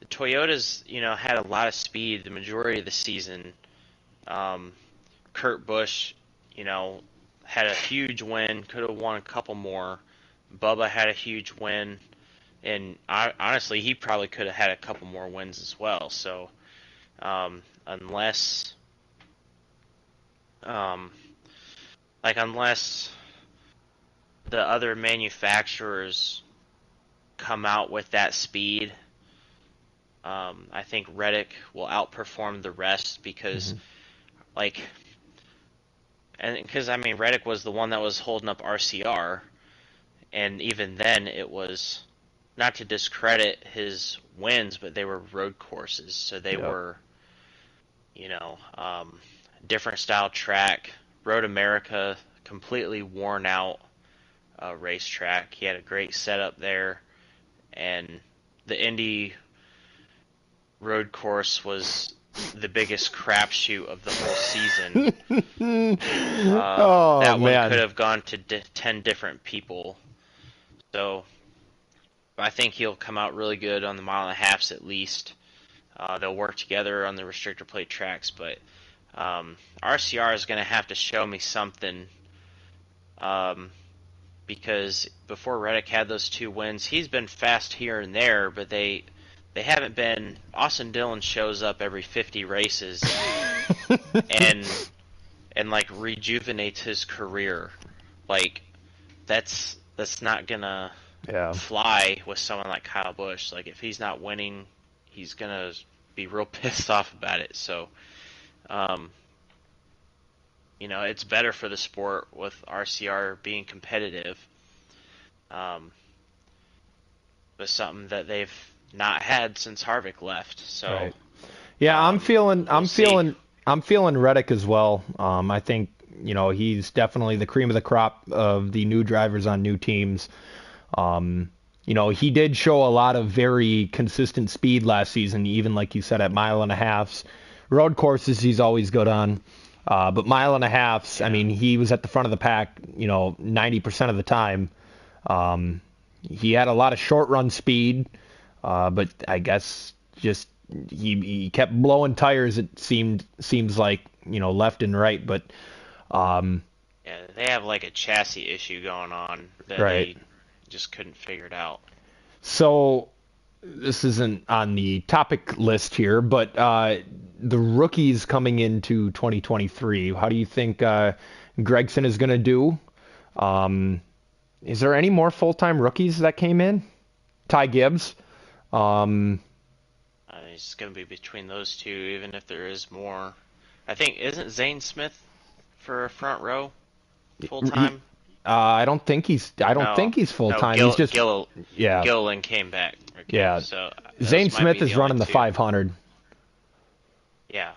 Speaker 2: The Toyotas, had a lot of speed the majority of the season. Kurt Busch, had a huge win. Could have won a couple more. Bubba had a huge win. And honestly, he probably could have had a couple more wins as well. So, unless the other manufacturers come out with that speed, I think Reddick will outperform the rest because, Reddick was the one that was holding up RCR, and even then it was. Not to discredit his wins, but they were road courses, so they were, different style track. Road America, completely worn out racetrack. He had a great setup there, and the Indy road course was the biggest crapshoot of the whole season. That one could have gone to 10 different people. So I think he'll come out really good on the mile and a halves at least. They'll work together on the restrictor plate tracks, but RCR is going to have to show me something because before Reddick had those 2 wins, he's been fast here and there, but they haven't been. Austin Dillon shows up every 50 races and rejuvenates his career. Like that's not gonna fly with someone like Kyle Busch. Like if he's not winning, he's gonna be real pissed off about it. So, it's better for the sport with RCR being competitive. But something that they've not had since Harvick left. So,
Speaker 1: right. Yeah, I'm feeling Reddick as well. I think he's definitely the cream of the crop of the new drivers on new teams. He did show a lot of very consistent speed last season, even like you said at mile and a halves. Road courses he's always good on, but mile and a halves, I mean, he was at the front of the pack, 90% of the time. He had a lot of short run speed, but I guess just he kept blowing tires. It seems like left and right, but
Speaker 2: they have like a chassis issue going on that they just couldn't figure it out. So
Speaker 1: this isn't on the topic list here, but the rookies coming into 2023, how do you think Gregson is going to do? Is there any more full-time rookies that came in? Ty Gibbs.
Speaker 2: It's going to be between those two, even if there is more. I think, isn't Zane Smith for a front row full-time?
Speaker 1: I don't think he's full-time.
Speaker 2: No,
Speaker 1: he's just
Speaker 2: Gilliland came back. Okay,
Speaker 1: yeah.
Speaker 2: So
Speaker 1: Zane Smith is running the 500.
Speaker 2: Yeah.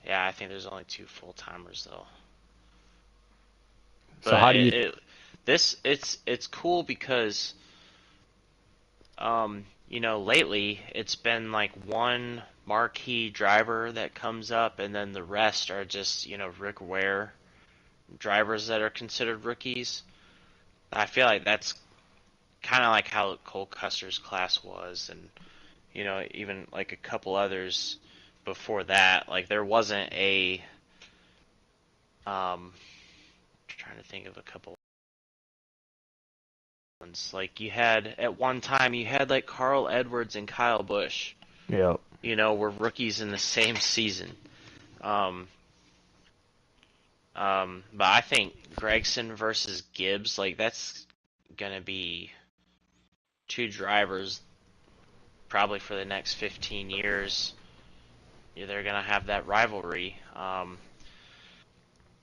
Speaker 2: Yeah, I think there's only 2 full-timers though. But
Speaker 1: so how do you
Speaker 2: it's cool because lately it's been like one marquee driver that comes up, and then the rest are just, Rick Ware drivers that are considered rookies. I feel like that's kind of like how Cole Custer's class was, and even like a couple others before that. Like there wasn't a trying to think of a couple ones. Like you had at one time you had like Carl Edwards and Kyle Busch.
Speaker 1: Yeah.
Speaker 2: Were rookies in the same season. But I think Gregson versus Gibbs, like that's gonna be two drivers probably for the next 15 years. They're gonna have that rivalry.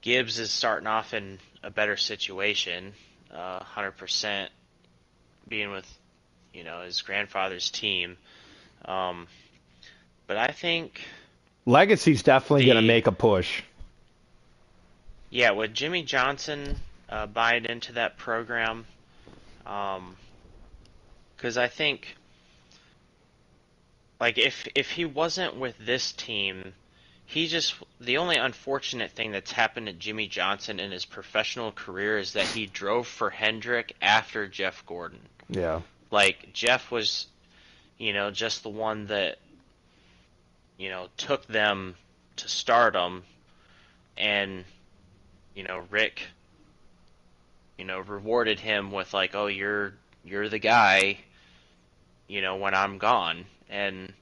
Speaker 2: Gibbs is starting off in a better situation, 100% being with his grandfather's team. But I think
Speaker 1: Legacy's definitely going to make a push.
Speaker 2: Yeah, with Jimmy Johnson buying into that program, because I think, like, if he wasn't with this team, the only unfortunate thing that's happened to Jimmy Johnson in his professional career is that he drove for Hendrick after Jeff Gordon.
Speaker 1: Yeah.
Speaker 2: Like, Jeff was, just the one that, took them to stardom, and Rick, rewarded him with like, oh, you're the guy, when I'm gone, and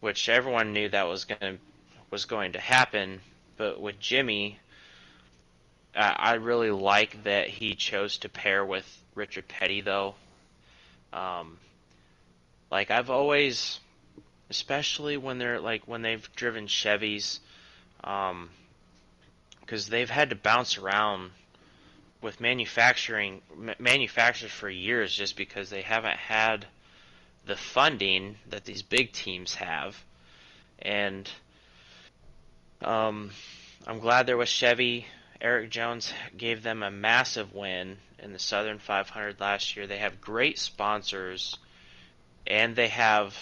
Speaker 2: which everyone knew that was going to happen. But with Jimmy, I really like that he chose to pair with Richard Petty, though. Like I've always, especially when they've driven Chevys, because they've had to bounce around with manufacturers for years just because they haven't had the funding that these big teams have. And I'm glad there was Chevy. Eric Jones gave them a massive win in the Southern 500 last year. They have great sponsors, and they have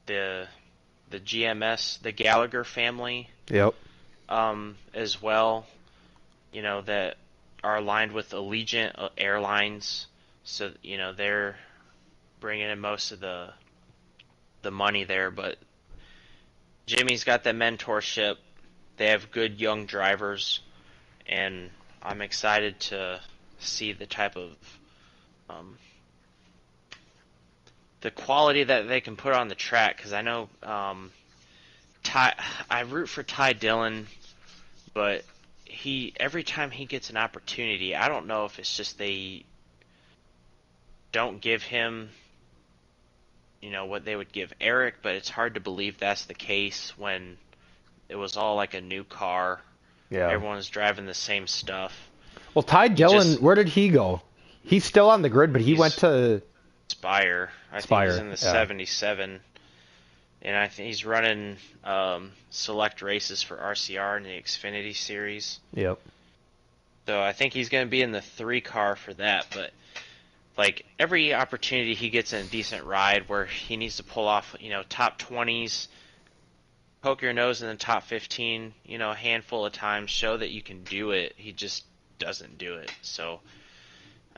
Speaker 2: the GMS, the Gallagher family.
Speaker 1: Yep.
Speaker 2: As well, that are aligned with Allegiant Airlines, so they're bringing in most of the money there. But Jimmy's got that mentorship. They have good young drivers, and I'm excited to see the type of the quality that they can put on the track. Because I know I root for Ty Dillon, but every time he gets an opportunity, I don't know if it's just they don't give him, what they would give Eric, but it's hard to believe that's the case when it was all like a new car.
Speaker 1: Yeah.
Speaker 2: Everyone's driving the same stuff.
Speaker 1: Well, Ty Dillon, where did he go? He's still on the grid, but he went to
Speaker 2: Spire. I think he's in the 77. And I think he's running select races for RCR in the Xfinity Series.
Speaker 1: Yep.
Speaker 2: So I think he's going to be in the 3 car for that. But like every opportunity he gets in a decent ride where he needs to pull off, top 20s, poke your nose in the top 15, a handful of times, show that you can do it. He just doesn't do it. So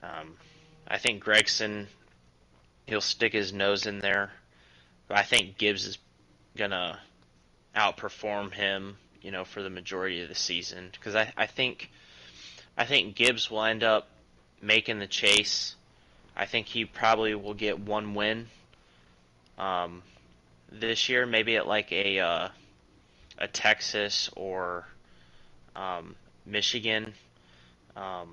Speaker 2: I think Gregson, he'll stick his nose in there. I think Gibbs is gonna outperform him, for the majority of the season. Because I think Gibbs will end up making the chase. I think he probably will get 1 win this year, maybe at like a Texas or Michigan. But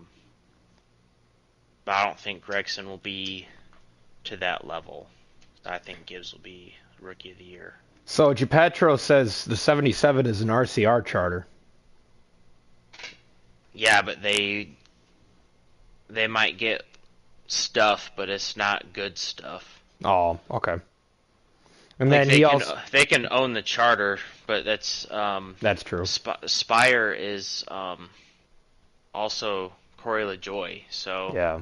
Speaker 2: I don't think Gregson will be to that level. I think Gibbs will be Rookie of the Year.
Speaker 1: So Gepetro says the 77 is an RCR charter.
Speaker 2: Yeah, but they might get stuff, but it's not good stuff.
Speaker 1: Oh, okay. And
Speaker 2: like
Speaker 1: then
Speaker 2: they can own the charter, but that's
Speaker 1: true.
Speaker 2: Spire is also Corey LaJoy, so
Speaker 1: yeah.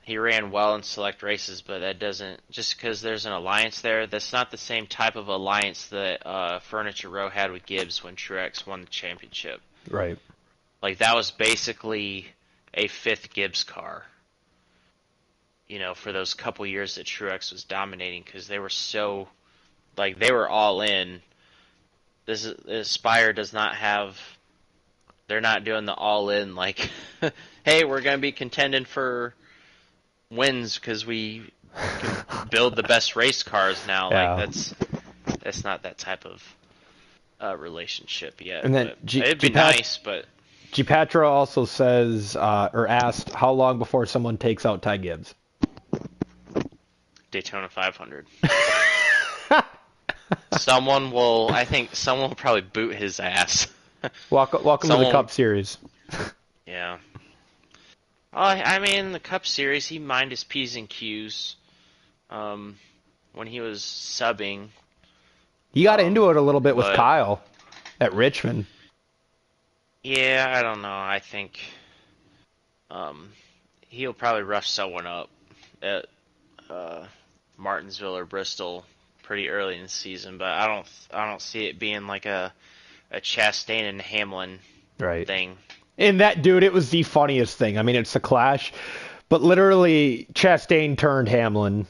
Speaker 2: he ran well in select races, but that doesn't, just because there's an alliance there, that's not the same type of alliance that Furniture Row had with Gibbs when Truex won the championship.
Speaker 1: Right.
Speaker 2: Like, that was basically a fifth Gibbs car, you know, for those couple years that Truex was dominating, because they were so, like, they were all in. This Aspire does not have, they're not doing the all in, like, hey, we're going to be contending for wins because we can build the best race cars now.
Speaker 1: Yeah.
Speaker 2: Like, that's not that type of relationship yet.
Speaker 1: And then
Speaker 2: it'd be nice, but
Speaker 1: G Patra also says or asked how long before someone takes out Ty Gibbs.
Speaker 2: Daytona 500. Someone will probably boot his ass.
Speaker 1: Welcome to the Cup Series.
Speaker 2: Yeah. I mean, the Cup Series, he minded his P's and Q's when he was subbing.
Speaker 1: He got into it a little bit with Kyle at Richmond.
Speaker 2: Yeah, I don't know. I think he'll probably rush someone up at Martinsville or Bristol pretty early in the season, but I don't see it being like a Chastain and Hamlin thing.
Speaker 1: And that, dude, it was the funniest thing. I mean, it's a clash, but literally Chastain turned Hamlin,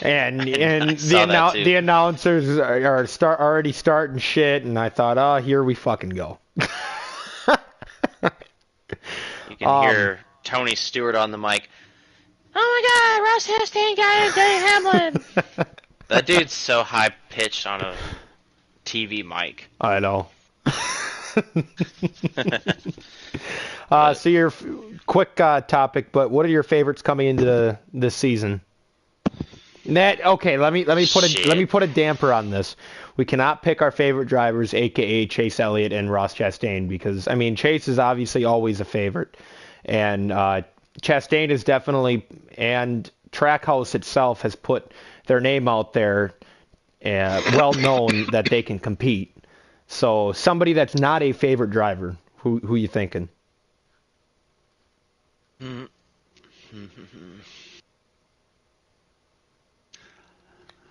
Speaker 1: and the announcers are already starting shit, and I thought, oh, here we fucking go.
Speaker 2: You can hear Tony Stewart on the mic. Oh my God, Ross Chastain got Denny Hamlin. That dude's so high pitched on a TV mic.
Speaker 1: I know. So your quick topic, but what are your favorites coming into this season? Okay, let me put a damper on this. We cannot pick our favorite drivers, aka Chase Elliott and Ross Chastain, because I mean Chase is obviously always a favorite, and Chastain is definitely, and Trackhouse itself has put their name out there, well known that they can compete. So somebody that's not a favorite driver, who you thinking?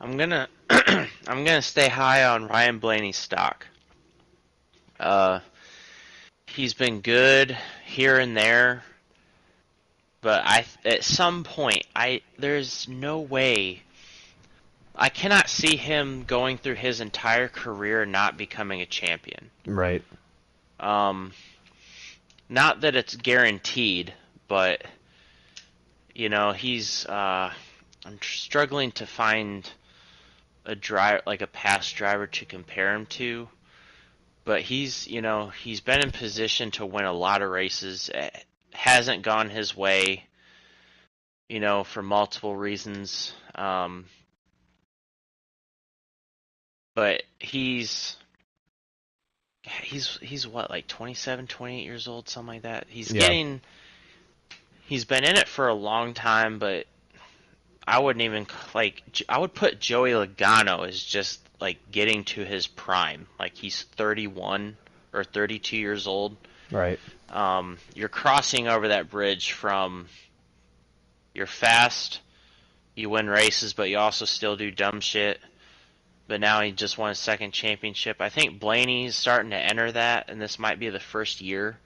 Speaker 2: I'm gonna stay high on Ryan Blaney's stock. He's been good here and there, but at some point there's no way. I cannot see him going through his entire career not becoming a champion.
Speaker 1: Right.
Speaker 2: Not that it's guaranteed, but you know, he's I'm struggling to find a past driver to compare him to, but he's been in position to win a lot of races. It hasn't gone his way, you know, for multiple reasons. But he's what, like 27, 28 years old, something like that. He's been in it for a long time, but I wouldn't even I would put Joey Logano as just like getting to his prime. Like he's 31 or 32 years old.
Speaker 1: Right.
Speaker 2: You're crossing over that bridge from you're fast, you win races, but you also still do dumb shit. But now he just won his second championship. I think Blaney's starting to enter that, and this might be the first year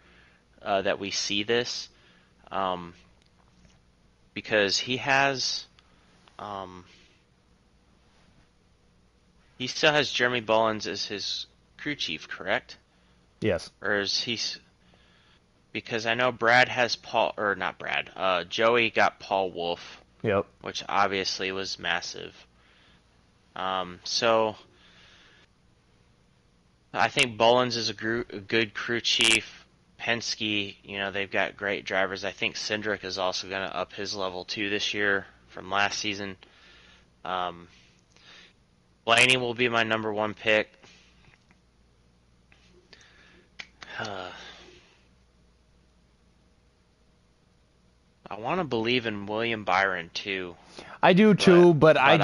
Speaker 2: that we see this. Because he has... he still has Jeremy Bullins as his crew chief, correct?
Speaker 1: Yes.
Speaker 2: Or is he... Because I know Brad has Paul... Or not Brad. Joey got Paul Wolf.
Speaker 1: Yep.
Speaker 2: Which obviously was massive. So I think Bullins is a good crew chief. Penske, you know, they've got great drivers. I think Cindric is also going to up his level too this year from last season. Blaney will be my number one pick. I want to believe in William Byron too.
Speaker 1: I do too, but I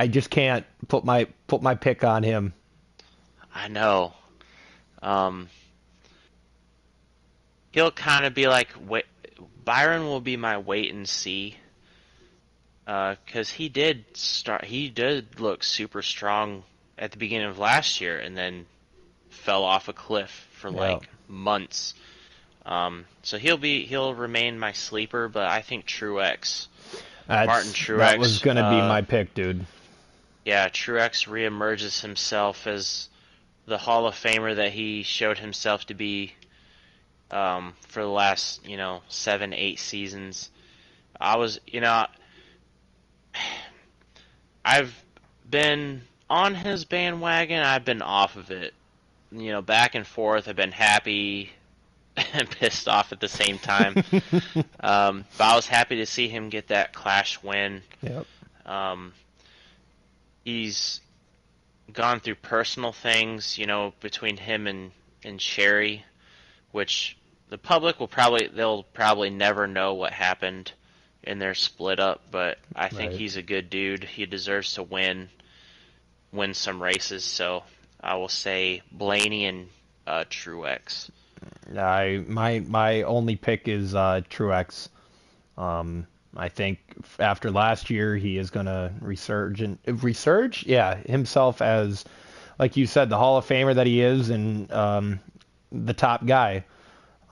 Speaker 1: just can't put my pick on him.
Speaker 2: I know. He'll kind of be like Byron will be my wait and see. Because he did look super strong at the beginning of last year, and then fell off a cliff for like months. So he'll remain my sleeper, but I think Truex, Martin Truex,
Speaker 1: that was gonna be my pick, dude.
Speaker 2: Yeah, Truex reemerges himself as the Hall of Famer that he showed himself to be for the last 7-8 seasons. I've been on his bandwagon. I've been off of it. Back and forth. I've been happy and pissed off at the same time. But I was happy to see him get that Clash win.
Speaker 1: Yep.
Speaker 2: He's gone through personal things, between him and Sherry, which the public they'll probably never know what happened in their split up, but I think he's a good dude. He deserves to win some races, so I will say Blaney and Truex.
Speaker 1: My only pick is Truex. I think after last year he is gonna resurge himself as, like you said, the Hall of Famer that he is, and the top guy,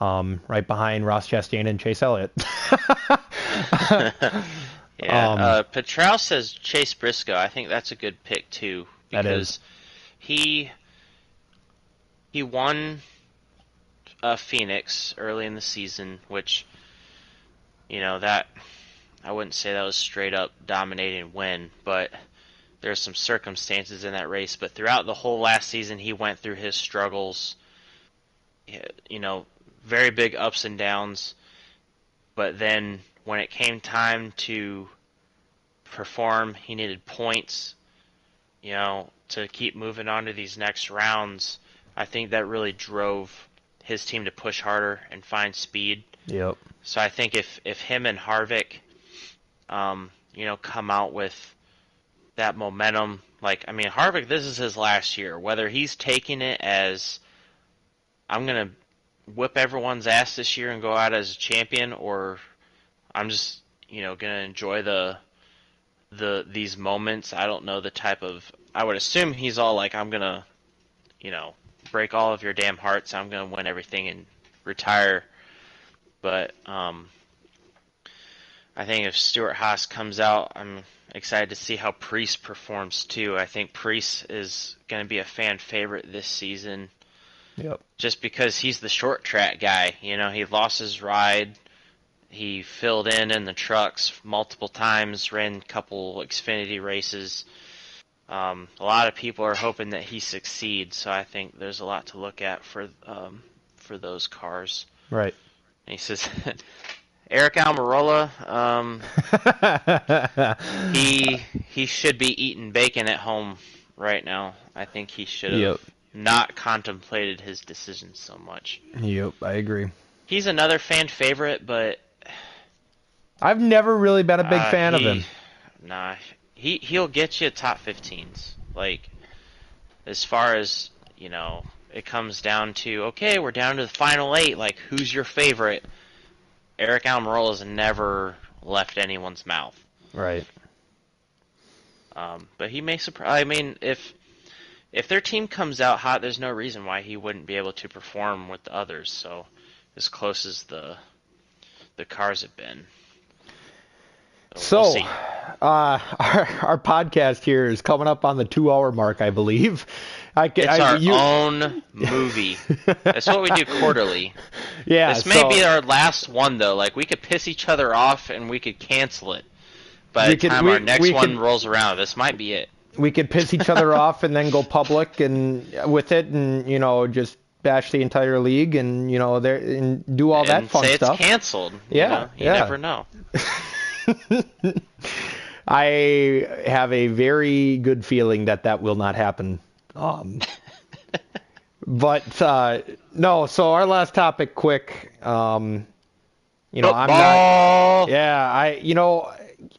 Speaker 1: right behind Ross Chastain and Chase Elliott.
Speaker 2: Petrel says Chase Briscoe. I think that's a good pick too, because he won Phoenix early in the season, which that I wouldn't say that was straight up dominating win, but there's some circumstances in that race. But throughout the whole last season, he went through his struggles, very big ups and downs. But then when it came time to perform, he needed points, to keep moving on to these next rounds. I think that really drove his team to push harder and find speed.
Speaker 1: Yep.
Speaker 2: So I think if him and Harvick, come out with that momentum, Harvick, this is his last year. Whether he's taking it as, I'm going to whip everyone's ass this year and go out as a champion, or I'm just, going to enjoy these moments. I don't know the type of, I would assume he's all like, I'm going to, break all of your damn hearts. I'm going to win everything and retire. But I think if Stewart-Haas comes out, I'm excited to see how Preece performs too. I think Preece is going to be a fan favorite this season.
Speaker 1: Yep.
Speaker 2: Just because he's the short track guy. He lost his ride. He filled in the trucks multiple times, ran a couple Xfinity races. A lot of people are hoping that he succeeds, so I think there's a lot to look at for those cars.
Speaker 1: Right.
Speaker 2: And he says, Eric Almirola, he should be eating bacon at home right now. I think he should have not contemplated his decision so much.
Speaker 1: Yep, I agree.
Speaker 2: He's another fan favorite, but
Speaker 1: I've never really been a big fan of him.
Speaker 2: Nah, he'll get you top 15s. Like, as far as, it comes down to, okay, we're down to the final 8, like, who's your favorite? Eric Almirola's never left anyone's mouth.
Speaker 1: Right.
Speaker 2: But he may surprise. I mean, if their team comes out hot, there's no reason why he wouldn't be able to perform with the others. So, as close as the cars have been.
Speaker 1: So,
Speaker 2: we'll see.
Speaker 1: Our podcast here is coming up on the 2-hour mark, I believe.
Speaker 2: It's our own movie. That's what we do quarterly.
Speaker 1: Yeah.
Speaker 2: This may be our last one, though. Like, we could piss each other off and we could cancel it. By the time our next one rolls around, this might be it.
Speaker 1: We could piss each other off and then go public and with it, and just bash the entire league, and and do all that fun stuff.
Speaker 2: Say it's canceled.
Speaker 1: Yeah.
Speaker 2: You never know.
Speaker 1: I have a very good feeling that will not happen. But no. So our last topic, quick. I'm not. Yeah,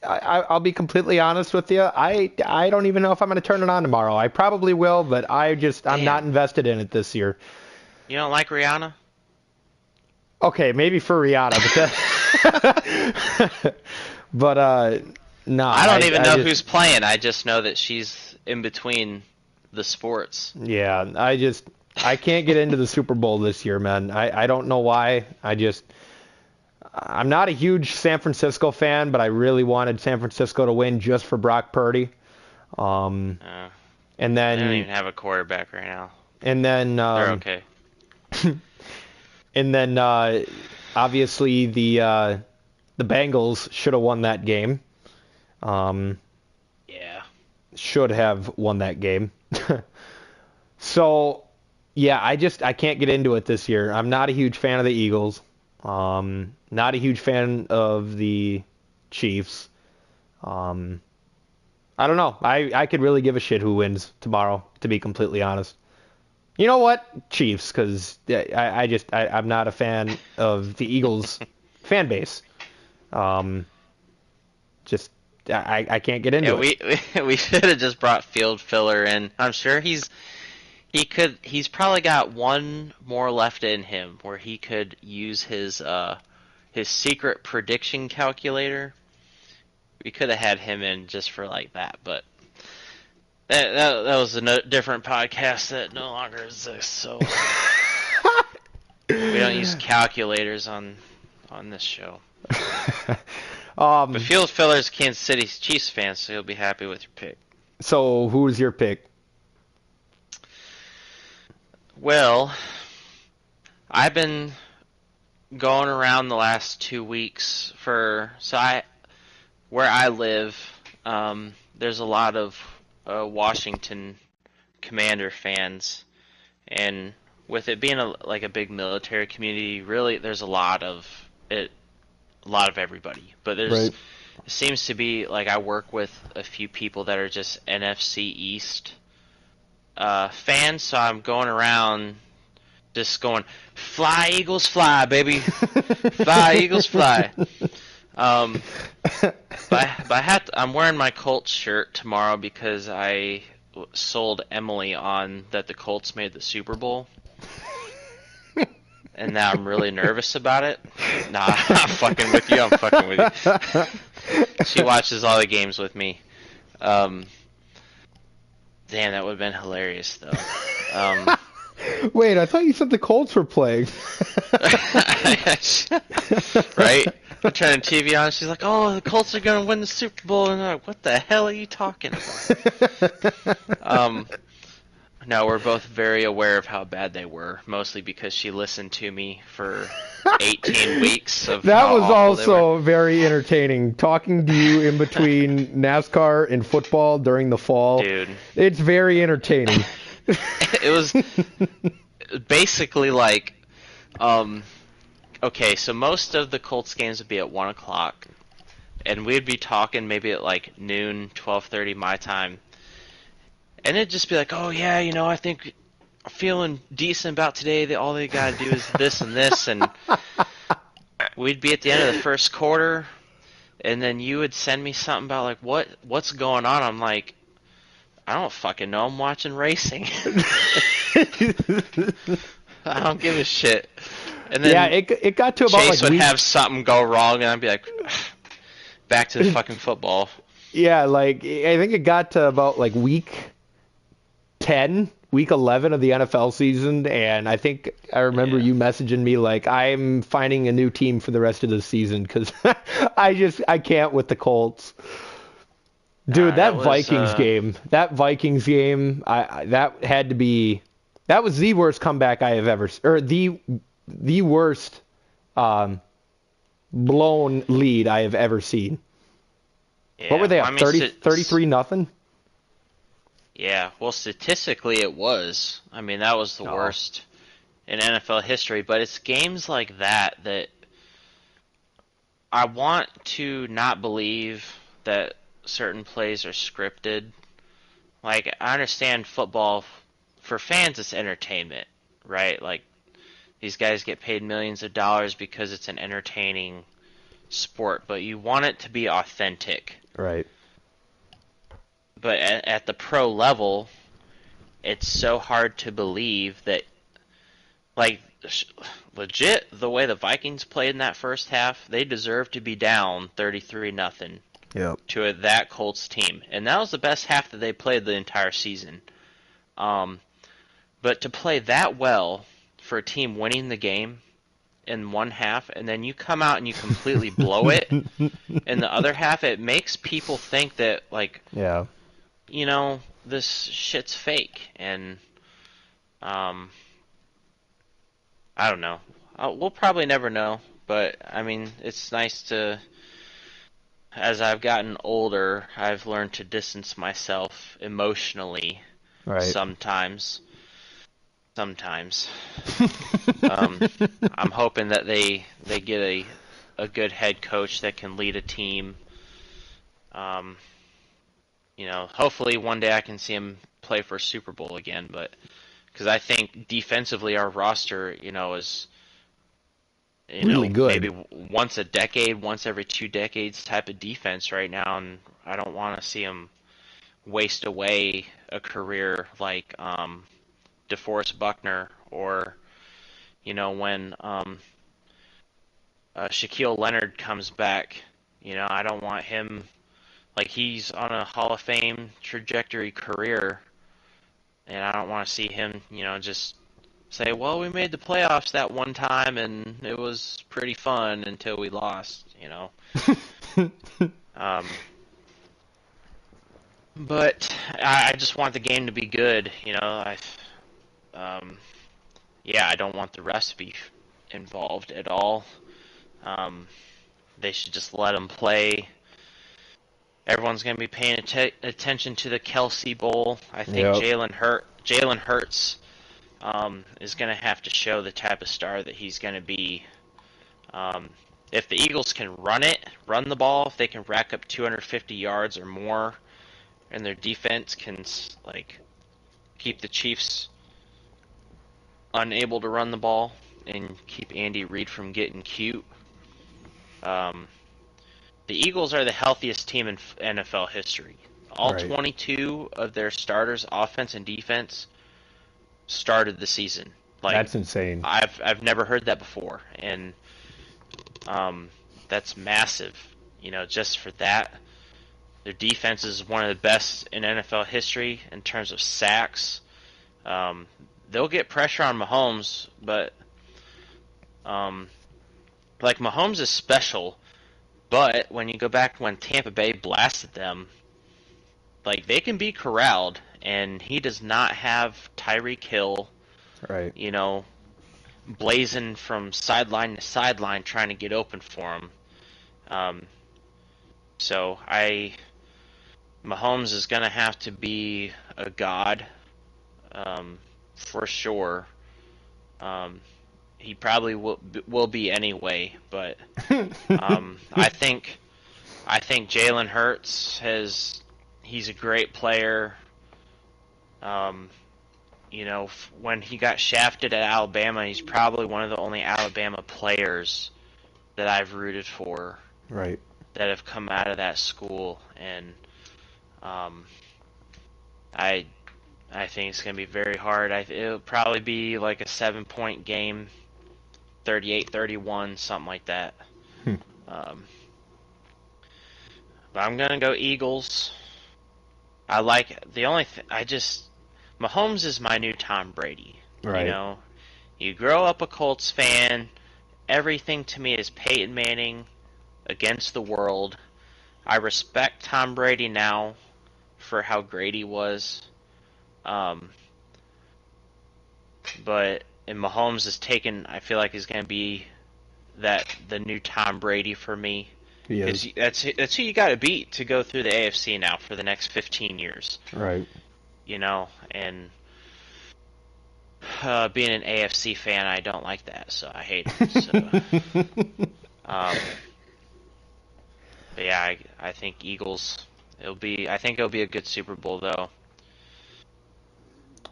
Speaker 1: I'll be completely honest with you. I don't even know if I'm going to turn it on tomorrow. I probably will, but I'm not invested in it this year.
Speaker 2: You don't like Rihanna?
Speaker 1: Okay, maybe for Rihanna, but But no,
Speaker 2: I don't even know
Speaker 1: just,
Speaker 2: who's playing. I just know that she's in between the sports.
Speaker 1: Yeah, I can't get into the Super Bowl this year, man. I don't know why. I'm not a huge San Francisco fan, but I really wanted San Francisco to win just for Brock Purdy. And
Speaker 2: They don't
Speaker 1: then
Speaker 2: even have a quarterback right now.
Speaker 1: and then
Speaker 2: They're okay.
Speaker 1: and then obviously the Bengals should have won that game.
Speaker 2: Yeah.
Speaker 1: Should have won that game. So, yeah, I can't get into it this year. I'm not a huge fan of the Eagles. Not a huge fan of the Chiefs. I don't know. I could really give a shit who wins tomorrow, to be completely honest. You know what? Chiefs, because I'm not a fan of the Eagles fan base. Just I can't get into it.
Speaker 2: We should have just brought field filler in. I'm sure he's probably got one more left in him where he could use his secret prediction calculator. We could have had him in just for like that, but that was a different podcast that no longer exists. So we don't use calculators on this show. But field filler's Kansas City Chiefs fan, so he'll be happy with your pick.
Speaker 1: So who's your pick?
Speaker 2: Well, I've been going around the last 2 weeks where I live, there's a lot of Washington Commander fans, and with it being a big military community, really there's a lot of everybody. But it seems to be like I work with a few people that are just NFC East fans, so I'm going around just going, fly Eagles fly, baby, fly Eagles fly. But I'm wearing my Colts shirt tomorrow because I sold Emily on that the Colts made the Super Bowl. And now I'm really nervous about it. Nah, I'm fucking with you. I'm fucking with you. She watches all the games with me. Damn, that would have been hilarious, though.
Speaker 1: Wait, I thought you said the Colts were playing.
Speaker 2: Right? I turned the TV on, she's like, oh, the Colts are going to win the Super Bowl. And I'm like, what the hell are you talking about? No, we're both very aware of how bad they were, mostly because she listened to me for 18 weeks of
Speaker 1: That
Speaker 2: how
Speaker 1: was
Speaker 2: awful
Speaker 1: also very entertaining. Talking to you in between NASCAR and football during the fall.
Speaker 2: Dude.
Speaker 1: It's very entertaining.
Speaker 2: It was basically like, okay, so most of the Colts games would be at 1 o'clock, and we'd be talking maybe at like noon, 12:30 my time. And it'd just be like, oh yeah, I think I'm feeling decent about today. All they gotta do is this and this, and we'd be at the end of the first quarter, and then you would send me something about like what's going on. I'm like, I don't fucking know. I'm watching racing. I don't give a shit. And then
Speaker 1: it got to about
Speaker 2: Chase
Speaker 1: like
Speaker 2: would have something go wrong, and I'd be like, back to the fucking football.
Speaker 1: Yeah, like I think it got to about like week 10, week 11 of the NFL season, and I think I remember you messaging me like, I'm finding a new team for the rest of the season because I can't with the Colts. Dude, that Vikings game, that had to be, that was the worst comeback I have ever, or the worst blown lead I have ever seen.
Speaker 2: Yeah,
Speaker 1: what were they up, 33 nothing?
Speaker 2: Yeah, well, statistically it was. I mean, that was the worst in NFL history, but it's games like that I want to not believe that certain plays are scripted. Like, I understand football, for fans, it's entertainment, right? Like, these guys get paid millions of dollars because it's an entertaining sport, but you want it to be authentic.
Speaker 1: Right.
Speaker 2: But at the pro level, it's so hard to believe that Like, legit, the way the Vikings played in that first half, they deserved to be down 33-0 to that Colts team. And that was the best half that they played the entire season. But to play that well for a team winning the game in one half, and then you come out and you completely blow it in the other half, it makes people think that, like, you know, this shit's fake. And, I don't know. We'll probably never know, but I mean, it's nice to, as I've gotten older, I've learned to distance myself emotionally sometimes. Sometimes. I'm hoping that they get a good head coach that can lead a team. You know, hopefully one day I can see him play for a Super Bowl again, but because I think defensively our roster, you know, is
Speaker 1: really good.
Speaker 2: Maybe once a decade, once every 2 decades type of defense right now, and I don't want to see him waste away a career like DeForest Buckner or, you know, when Shaquille Leonard comes back. You know, I don't want him, like, he's on a Hall of Fame trajectory career, and I don't want to see him, you know, just say, well, we made the playoffs that one time and it was pretty fun until we lost, you know. But I just want the game to be good, you know. I don't want the refs to be involved at all. They should just let them play. Everyone's going to be paying attention to the Kelsey Bowl. I think Jalen Hurts is going to have to show the type of star that he's going to be. If the Eagles can run the ball, if they can rack up 250 yards or more, and their defense can, like, keep the Chiefs unable to run the ball and keep Andy Reid from getting cute. The Eagles are the healthiest team in NFL history. All 22 of their starters, offense and defense, started the season. Like,
Speaker 1: that's insane.
Speaker 2: I've never heard that before, and that's massive. You know, just for that, their defense is one of the best in NFL history in terms of sacks. They'll get pressure on Mahomes, but like, Mahomes is special. But when you go back when Tampa Bay blasted them, like, they can be corralled, and he does not have Tyreek Hill, you know, blazing from sideline to sideline trying to get open for him. So Mahomes is going to have to be a god, for sure. He probably will be anyway, but I think Jalen Hurts he's a great player. You know, when he got shafted at Alabama, he's probably one of the only Alabama players that I've rooted for. That have come out of that school, and I think it's going to be very hard. It'll probably be like a 7-point game. 38-31, something like that. But I'm gonna go Eagles. I like Mahomes is my new Tom Brady. You know, you grow up a Colts fan. Everything to me is Peyton Manning against the world. I respect Tom Brady now for how great he was. But and Mahomes is I feel like he's going to be the new Tom Brady for me. Because that's who you got to beat to go through the AFC now for the next 15 years. You know, and being an AFC fan, I don't like that, so I hate it. So, but yeah, I think Eagles. I think it'll be a good Super Bowl, though.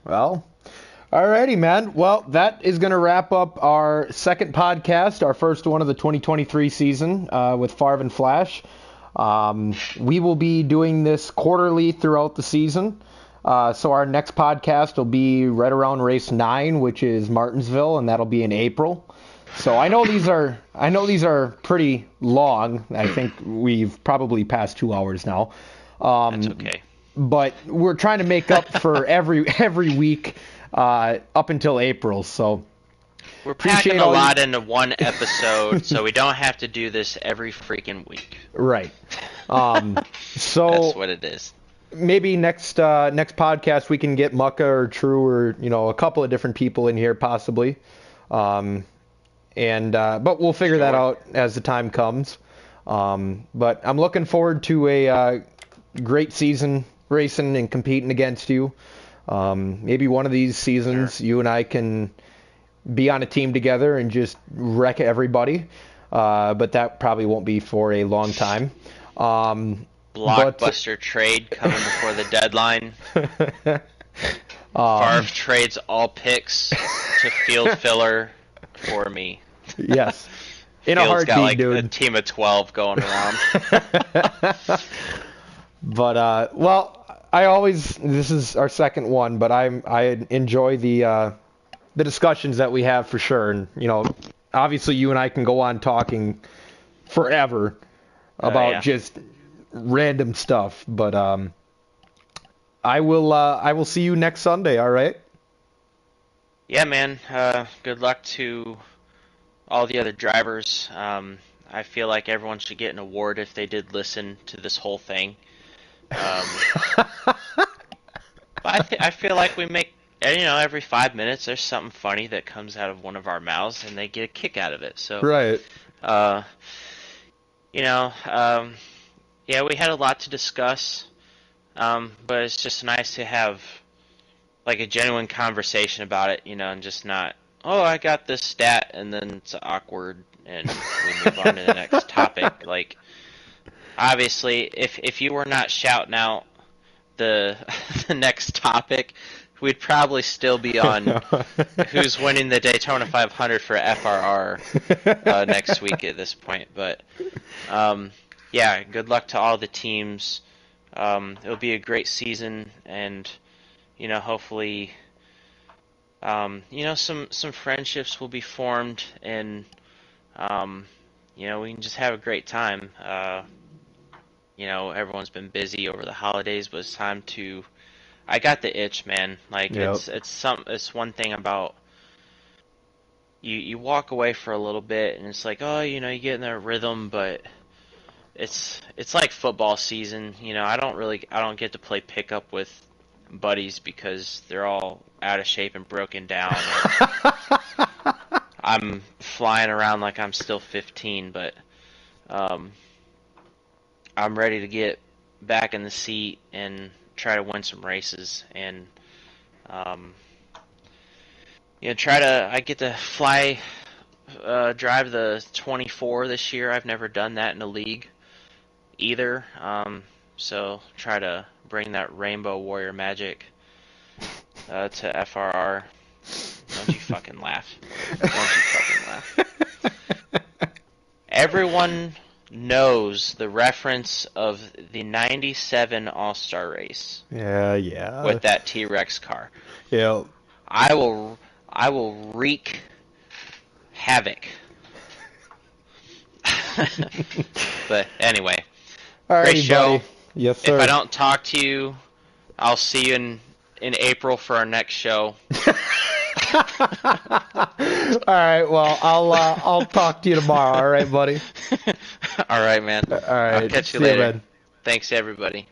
Speaker 1: Well, alrighty, man. Well, that is going to wrap up our second podcast, our first one of the 2023 season with Favre and Flash. We will be doing this quarterly throughout the season. So our next podcast will be right around race 9, which is Martinsville, and that'll be in April. So I know these are pretty long. I think we've probably passed 2 hours now.
Speaker 2: That's okay.
Speaker 1: But we're trying to make up for every week up until April. So
Speaker 2: we're packing a lot into one episode, so we don't have to do this every freaking week.
Speaker 1: Right. So
Speaker 2: that's what it is.
Speaker 1: Maybe next podcast we can get Mucka or True or a couple of different people in here possibly, but we'll figure that out as the time comes. But I'm looking forward to a great season racing and competing against you. Maybe one of these seasons you and I can be on a team together and just wreck everybody. But that probably won't be for a long time.
Speaker 2: Blockbuster trade coming before the deadline. Favre trades all picks to field filler for me.
Speaker 1: Yes. In a heartbeat,
Speaker 2: got like
Speaker 1: dude.
Speaker 2: A team of 12 going around.
Speaker 1: But this is our second one, but I enjoy the discussions that we have for sure, and obviously you and I can go on talking forever about just random stuff, but I will see you next Sunday, all right?
Speaker 2: Yeah, man. Good luck to all the other drivers. I feel like everyone should get an award if they did listen to this whole thing. But I feel like we make every 5 minutes there's something funny that comes out of one of our mouths and they get a kick out of it. So
Speaker 1: right.
Speaker 2: Yeah, we had a lot to discuss, but it's just nice to have like a genuine conversation about it, and just not, oh, I got this stat, and then it's awkward, and we move on to the next topic. Like, obviously, if you were not shouting out the next topic, we'd probably still be on who's winning the Daytona 500 for FRR next week at this point, but yeah, good luck to all the teams. It'll be a great season, and hopefully, some friendships will be formed, and we can just have a great time. Everyone's been busy over the holidays, but it's time to. I got the itch, man. Like it's one thing about. You walk away for a little bit, and it's like, oh, you get in their rhythm, but. It's like football season, I don't get to play pickup with buddies because they're all out of shape and broken down. I'm flying around like I'm still 15, but I'm ready to get back in the seat and try to win some races and I get to fly drive the 24 this year. I've never done that in a league either, so try to bring that Rainbow Warrior magic to FRR. Don't you fucking laugh. Don't you fucking laugh. Everyone knows the reference of the 97 All-Star race.
Speaker 1: Yeah.
Speaker 2: With that T-Rex car.
Speaker 1: Yeah.
Speaker 2: I will wreak havoc. But anyway. Great show.
Speaker 1: Buddy. Yes, sir.
Speaker 2: If I don't talk to you, I'll see you in April for our next show.
Speaker 1: All right. Well, I'll talk to you tomorrow. All right, buddy.
Speaker 2: All right, man.
Speaker 1: All right.
Speaker 2: I'll catch you
Speaker 1: See
Speaker 2: later.
Speaker 1: man.
Speaker 2: Thanks, everybody.